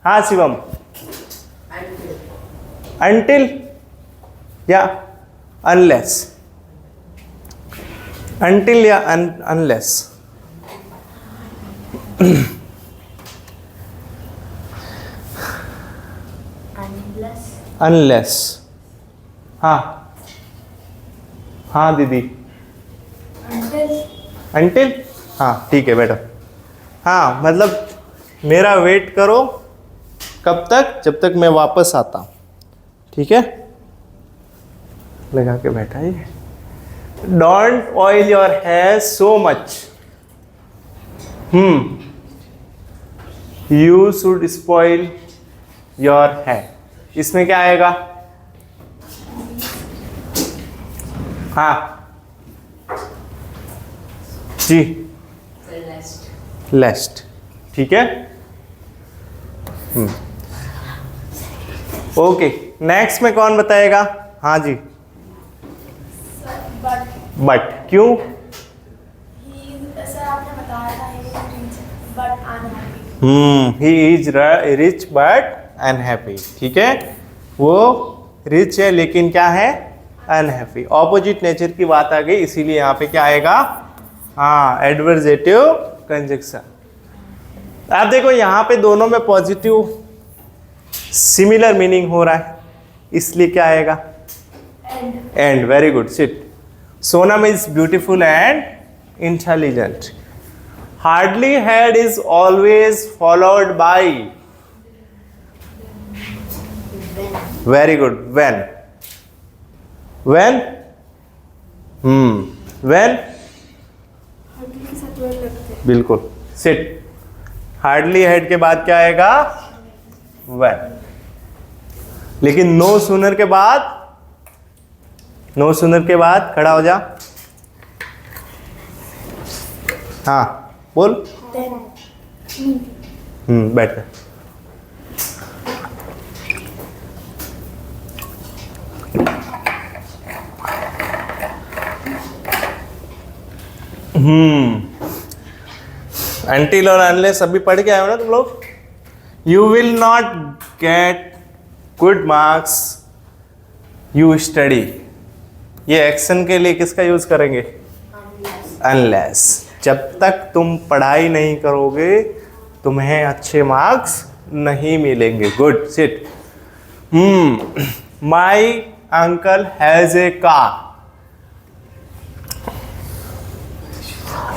हाँ शिवम, until या unless, until या unless। unless, हाँ हाँ दीदी, until, हाँ ठीक है बेटा। हाँ मतलब मेरा वेट करो, कब तक, जब तक मैं वापस आता हूँ, ठीक है। लगा के बैठा ही। Don't oil your hair so much, you should spoil your hair. इसमें क्या आएगा, हाँ जी, लेस्ट, ठीक है। ओके, नेक्स्ट में कौन बताएगा, हाँ जी। बट क्यों, ही इज रिच बट अनहैप्पी, ठीक है। वो रिच है लेकिन क्या है, अनहैप्पी। ऑपोजिट नेचर की बात आ गई, इसीलिए यहाँ पे क्या आएगा, हाँ एडवर्जेटिव कंजक्शन। आप देखो यहाँ पे दोनों में पॉजिटिव सिमिलर मीनिंग हो रहा है, इसलिए क्या आएगा, and. Very good, sit. Sonam is beautiful and intelligent. Hardly had is always followed by, very good, when, when, when, बिल्कुल, सिट। हार्डली हैड के बाद क्या आएगा, व्हेन। लेकिन नो सूनर के बाद, नो सूनर के बाद खड़ा हो जा, हाँ बोल, बैठ। अनटिल और अनलेस अभी पढ़ के आए हो ना तुम लोग। You will not get good marks you study, ये एक्शन के लिए किसका यूज करेंगे, अनलेस। जब तक तुम पढ़ाई नहीं करोगे तुम्हें अच्छे मार्क्स नहीं मिलेंगे। Good, sit. My uncle has a car.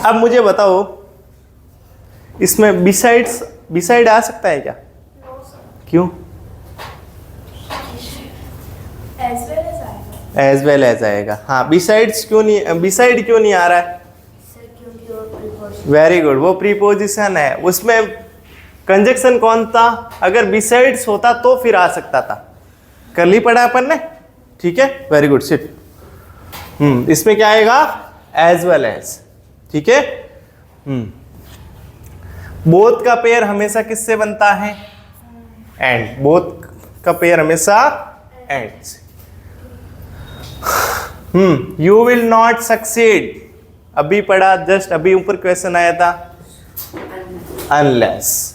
अब मुझे बताओ इसमें बिसाइड आ सकता है क्या? क्यों? एज वेल एज आएगा। हाँ, बिसाइड क्यों नहीं आ रहा है? वेरी गुड, वो प्रीपोजिशन है, उसमें कंजक्शन कौन था? अगर बिसाइड्स होता तो फिर आ सकता था। कल ही पढ़ा अपन ने, ठीक है, वेरी गुड, सिट। इसमें क्या आएगा? एज वेल एज, ठीक है। बोथ का पेयर हमेशा किससे बनता है? एंड। बोथ का पेयर हमेशा एंड से। यू विल नॉट सक्सीड, अभी पढ़ा, जस्ट अभी ऊपर क्वेश्चन आया था, अनलेस।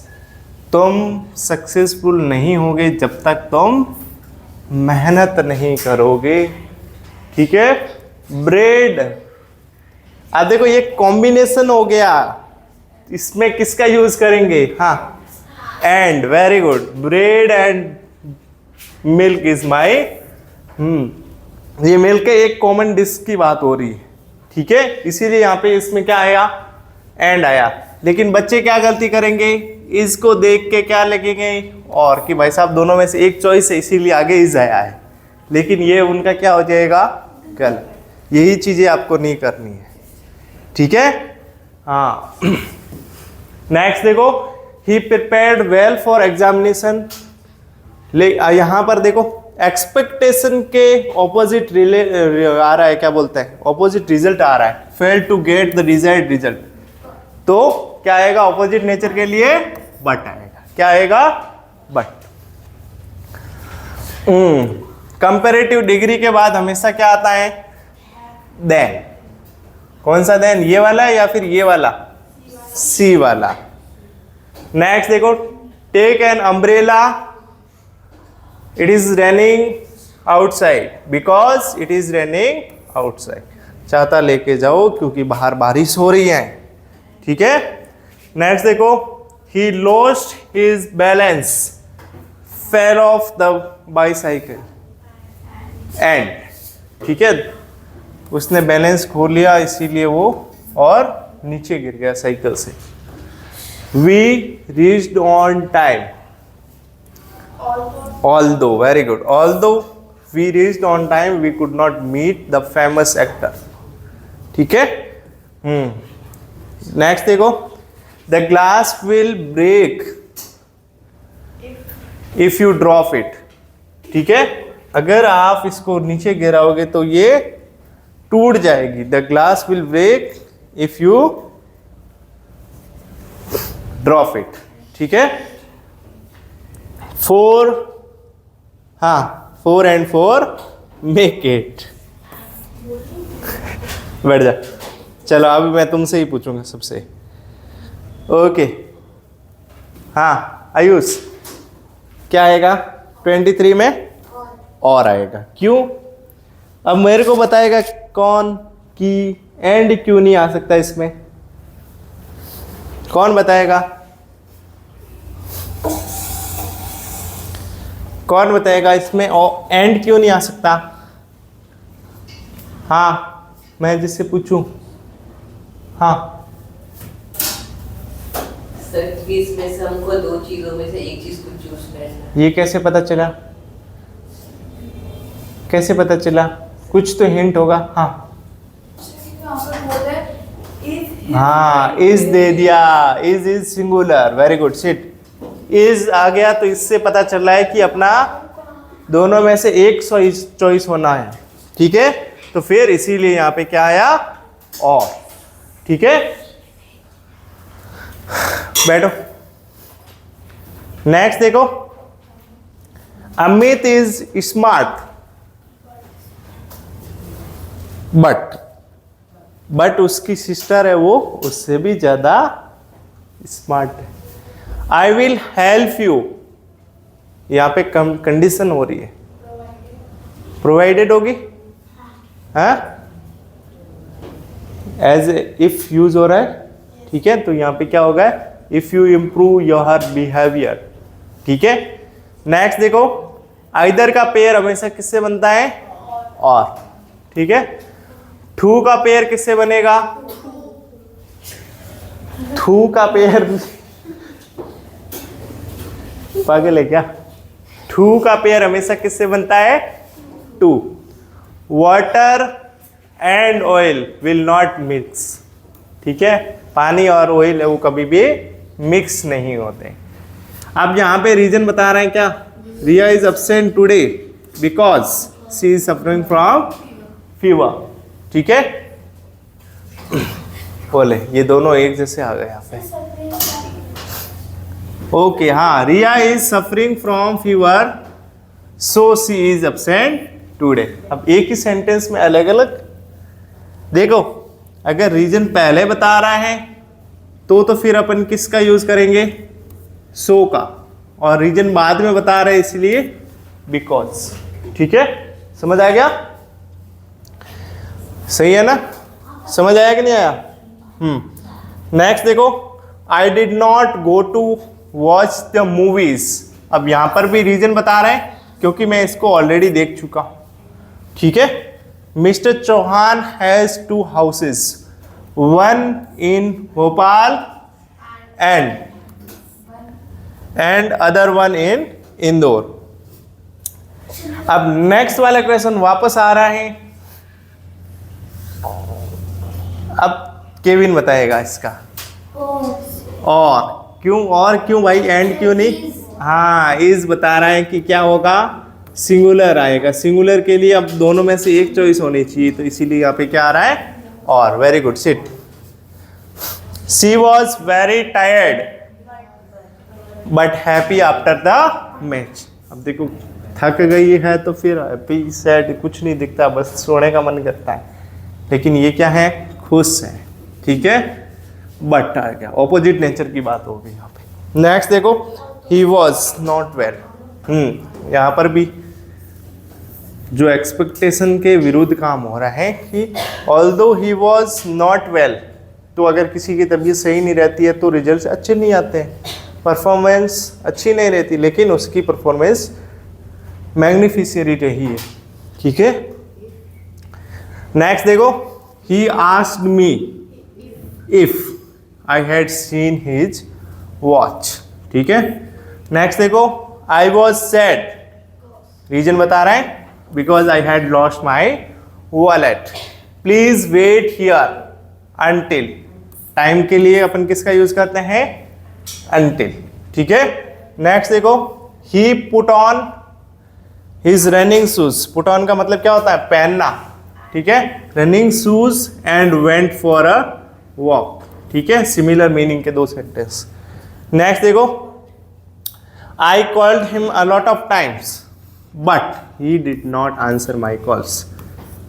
तुम सक्सेसफुल नहीं होगे जब तक तुम मेहनत नहीं करोगे, ठीक है। ब्रेड, अब देखो ये कॉम्बिनेशन हो गया, इसमें किसका यूज करेंगे? हाँ, and, very good. Bread and milk is my, ये मिल्क के एक कॉमन डिश की बात हो रही है, ठीक है, इसीलिए यहाँ पे इसमें क्या आया? एंड आया। लेकिन बच्चे क्या गलती करेंगे? इसको देख के क्या लगेंगे? और कि भाई साहब दोनों में से एक चॉइस है इसीलिए आगे इज आया है, लेकिन ये उनका क्या हो जाएगा? गलत। यही चीजें आपको नहीं करनी है, ठीक है। हाँ, नेक्स्ट देखो, ही प्रिपेयर्ड वेल फॉर एग्जामिनेशन। यहां पर देखो एक्सपेक्टेशन के ऑपोजिट आ रहा है, क्या बोलते हैं? ऑपोजिट रिजल्ट आ रहा है, fail to get the desired result. तो क्या आएगा? ऑपोजिट नेचर के लिए बट आएगा। क्या आएगा? बट। कंपैरेटिव डिग्री के बाद हमेशा क्या आता है? देन। कौन सा देन? ये वाला या फिर ये वाला? सी वाला। नेक्स्ट देखो, take an umbrella, it is raining outside, because it is raining outside. छाता लेके जाओ क्योंकि बाहर बारिश हो रही है, ठीक है। नेक्स्ट देखो, he lost his balance, fell off the bicycle, and, ठीक है, उसने बैलेंस खो लिया इसीलिए वो और नीचे गिर गया साइकिल से। We reached on time, although, very good, although we reached on time we could not meet the famous actor, ठीक है। नेक्स्ट देखो, the glass will break if you drop it, ठीक है, अगर आप इसको नीचे गिराओगे तो ये टूट जाएगी। the glass will break if you drop it, ठीक है। 4, हाँ, 4 and 4 make it। बैठ जा। चलो अभी मैं तुमसे ही पूछूंगा सबसे। ओके, हाँ आयुष, क्या आएगा 23 में? और आएगा। क्यों? अब मेरे को बताएगा कौन कि एंड क्यों नहीं आ सकता इसमें? कौन बताएगा? कौन बताएगा इसमें एंड क्यों नहीं आ सकता? हाँ, मैं जिससे पूछूं। हाँ सर, इसमें से हमको दो चीजों में से एक चीज को चूज करना है। ये कैसे पता चला? कैसे पता चला? कुछ तो हिंट होगा। हाँ हाँ, इज दे दिया, is singular, very good, sit. Is आ गया तो इससे पता चल रहा है कि अपना दोनों में से एक चॉइस होना है, ठीक है। तो फिर इसीलिए यहां पे क्या आया? और, ठीक है। बैठो। नेक्स्ट देखो, अमित इज स्मार्ट बट उसकी सिस्टर है वो उससे भी ज्यादा स्मार्ट है। आई विल हेल्प यू, यहां पे कंडीशन हो रही है, प्रोवाइडेड होगी, हाँ, एज इफ यूज हो रहा है, ठीक है। तो यहां पे क्या होगा? If you improve your behaviour, ठीक है। नेक्स्ट देखो, आइदर का पेयर हमेशा किससे बनता है? और। ठीक है, टू का पेयर किससे बनेगा? टू का पेयर पागल है क्या? टू का पेयर हमेशा किससे बनता है? To. Water and oil will not mix. ठीक है, पानी और ऑयल है वो कभी भी मिक्स नहीं होते। अब यहाँ पे रीजन बता रहे हैं क्या? Riya is absent today because she is suffering from fever. ठीक है, बोले ये दोनों एक जैसे आ गए यहाँ पे। ओके, हाँ, Riya is suffering from fever so she is absent today. अब एक ही सेंटेंस में अलग अलग देखो, अगर रीजन पहले बता रहा है तो फिर अपन किसका यूज करेंगे? सो का। और रीजन बाद में बता रहे इसलिए बिकॉज। ठीक है, समझ आ गया? सही है ना? समझ आया कि नहीं आया? नेक्स्ट देखो, I did not go to watch the movies. अब यहां पर भी रीजन बता रहे हैं क्योंकि मैं इसको ऑलरेडी देख चुका हूं। ठीक है, mister Chauhan has 2 houses, one in Bhopal and other one in Indore. अब नेक्स्ट वाला क्वेश्चन वापस आ रहा है। अब केविन बताएगा इसका। और क्यों भाई, एंड क्यों नहीं? हाँ, इज बता रहा है कि क्या होगा? सिंगुलर आएगा। सिंगुलर के लिए अब दोनों में से एक चॉइस होनी चाहिए, तो इसीलिए यहाँ पे क्या आ रहा है? और। Very good, sit. She was very tired but happy after the match. अब देखो, थक गई है तो फिर हैप्पी सैड कुछ नहीं दिखता, बस सोने का मन करता है। लेकिन ये क्या है? खुश है। ठीक है, बट आ गया, ऑपोजिट नेचर की बात होगी यहाँ पे। नेक्स्ट देखो, ही वॉज नॉट वेल। यहाँ पर भी जो एक्सपेक्टेशन के विरुद्ध काम हो रहा है कि although he was not well, तो अगर किसी की तबीयत सही नहीं रहती है तो रिजल्ट्स अच्छे नहीं आते हैं, परफॉर्मेंस अच्छी नहीं रहती, लेकिन उसकी परफॉर्मेंस मैग्निफिशियरी रही है। ठीक है, नेक्स्ट देखो, he asked me if I had seen his watch. ठीक है, नेक्स्ट देखो, आई वॉज सैड, रीजन बता रहा है because I had lost my wallet. Please wait here until, time के लिए अपन किसका यूज करते हैं? अनटिल। ठीक है, नेक्स्ट देखो, he put on his running shoes. Put on का मतलब क्या होता है? पहनना। ठीक है, running shoes and went for a walk. ठीक है, सिमिलर मीनिंग के 2 सेंटेंस। नेक्स्ट देखो, I called him a lot of times but he did not answer my calls.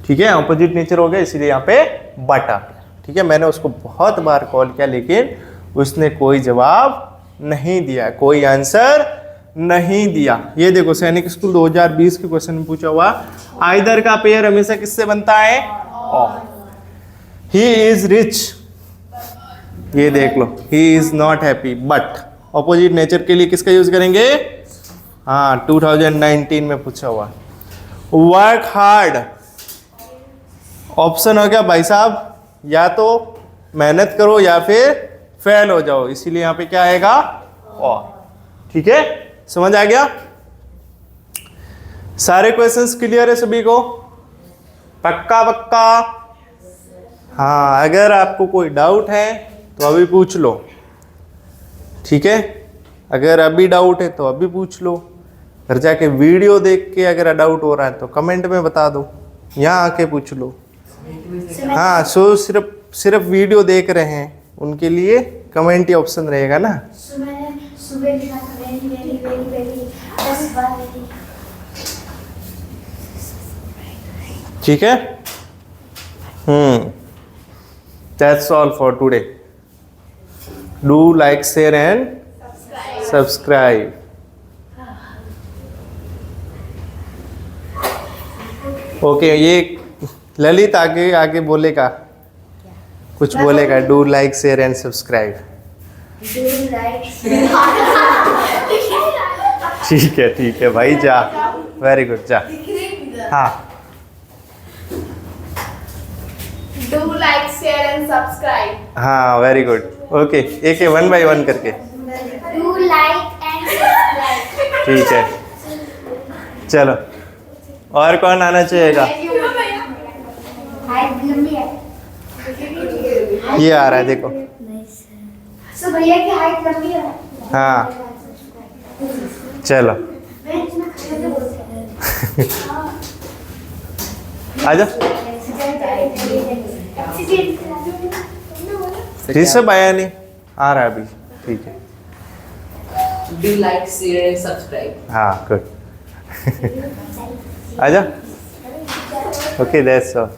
ठीक है, ऑपोजिट नेचर हो गया, इसीलिए यहाँ पे बट आ गया। ठीक है, मैंने उसको बहुत बार कॉल किया लेकिन उसने कोई जवाब नहीं दिया, कोई आंसर नहीं दिया। ये देखो, सैनिक स्कूल 2020 के क्वेश्चन में पूछा हुआ, आइदर का पेयर हमेशा किससे बनता है? और। ही इज रिच, ये देख लो, he is not happy, but opposite nature के लिए किसका यूज करेंगे? हाँ, 2019 में पूछा हुआ। वर्क हार्ड, ऑप्शन हो गया भाई साहब, या तो मेहनत करो या फिर फेल हो जाओ, इसीलिए यहाँ पे क्या आएगा? और। ठीक है, समझ आ गया? सारे क्वेश्चंस क्लियर है सभी को? पक्का पक्का? हाँ, अगर आपको कोई डाउट है तो अभी पूछ लो। ठीक है, अगर अभी डाउट है तो अभी पूछ लो। घर जाके वीडियो देख के अगर डाउट हो रहा है तो कमेंट में बता दो, यहाँ आके पूछ लो। हाँ, सो सिर्फ वीडियो देख रहे हैं उनके लिए कमेंट ही ऑप्शन रहेगा ना। सुबह लिखा था वेरी वेरी वेरी वेरी 10 बार वेरी। ठीक है, that's all for today. Do like, share and subscribe. Okay, ये ललित आगे आगे बोलेगा, कुछ बोलेगा। Do like, share and subscribe. ठीक है भाई, जा। वेरी गुड जा हाँ Do like, share and subscribe. हाँ वेरी गुड ओके एक 1 by 1 करके Do like and subscribe. ठीक है चलो और कौन आना चाहेगा हाइट लंबी है। ये आ रहा है देखो सो भैया की हाइट लंबी है। हाँ चलो आजा ऋषभ आया नहीं आ रहा है अभी ठीक है Do like, share and subscribe. हाँ गुड आजा ओके दैट्स ऑल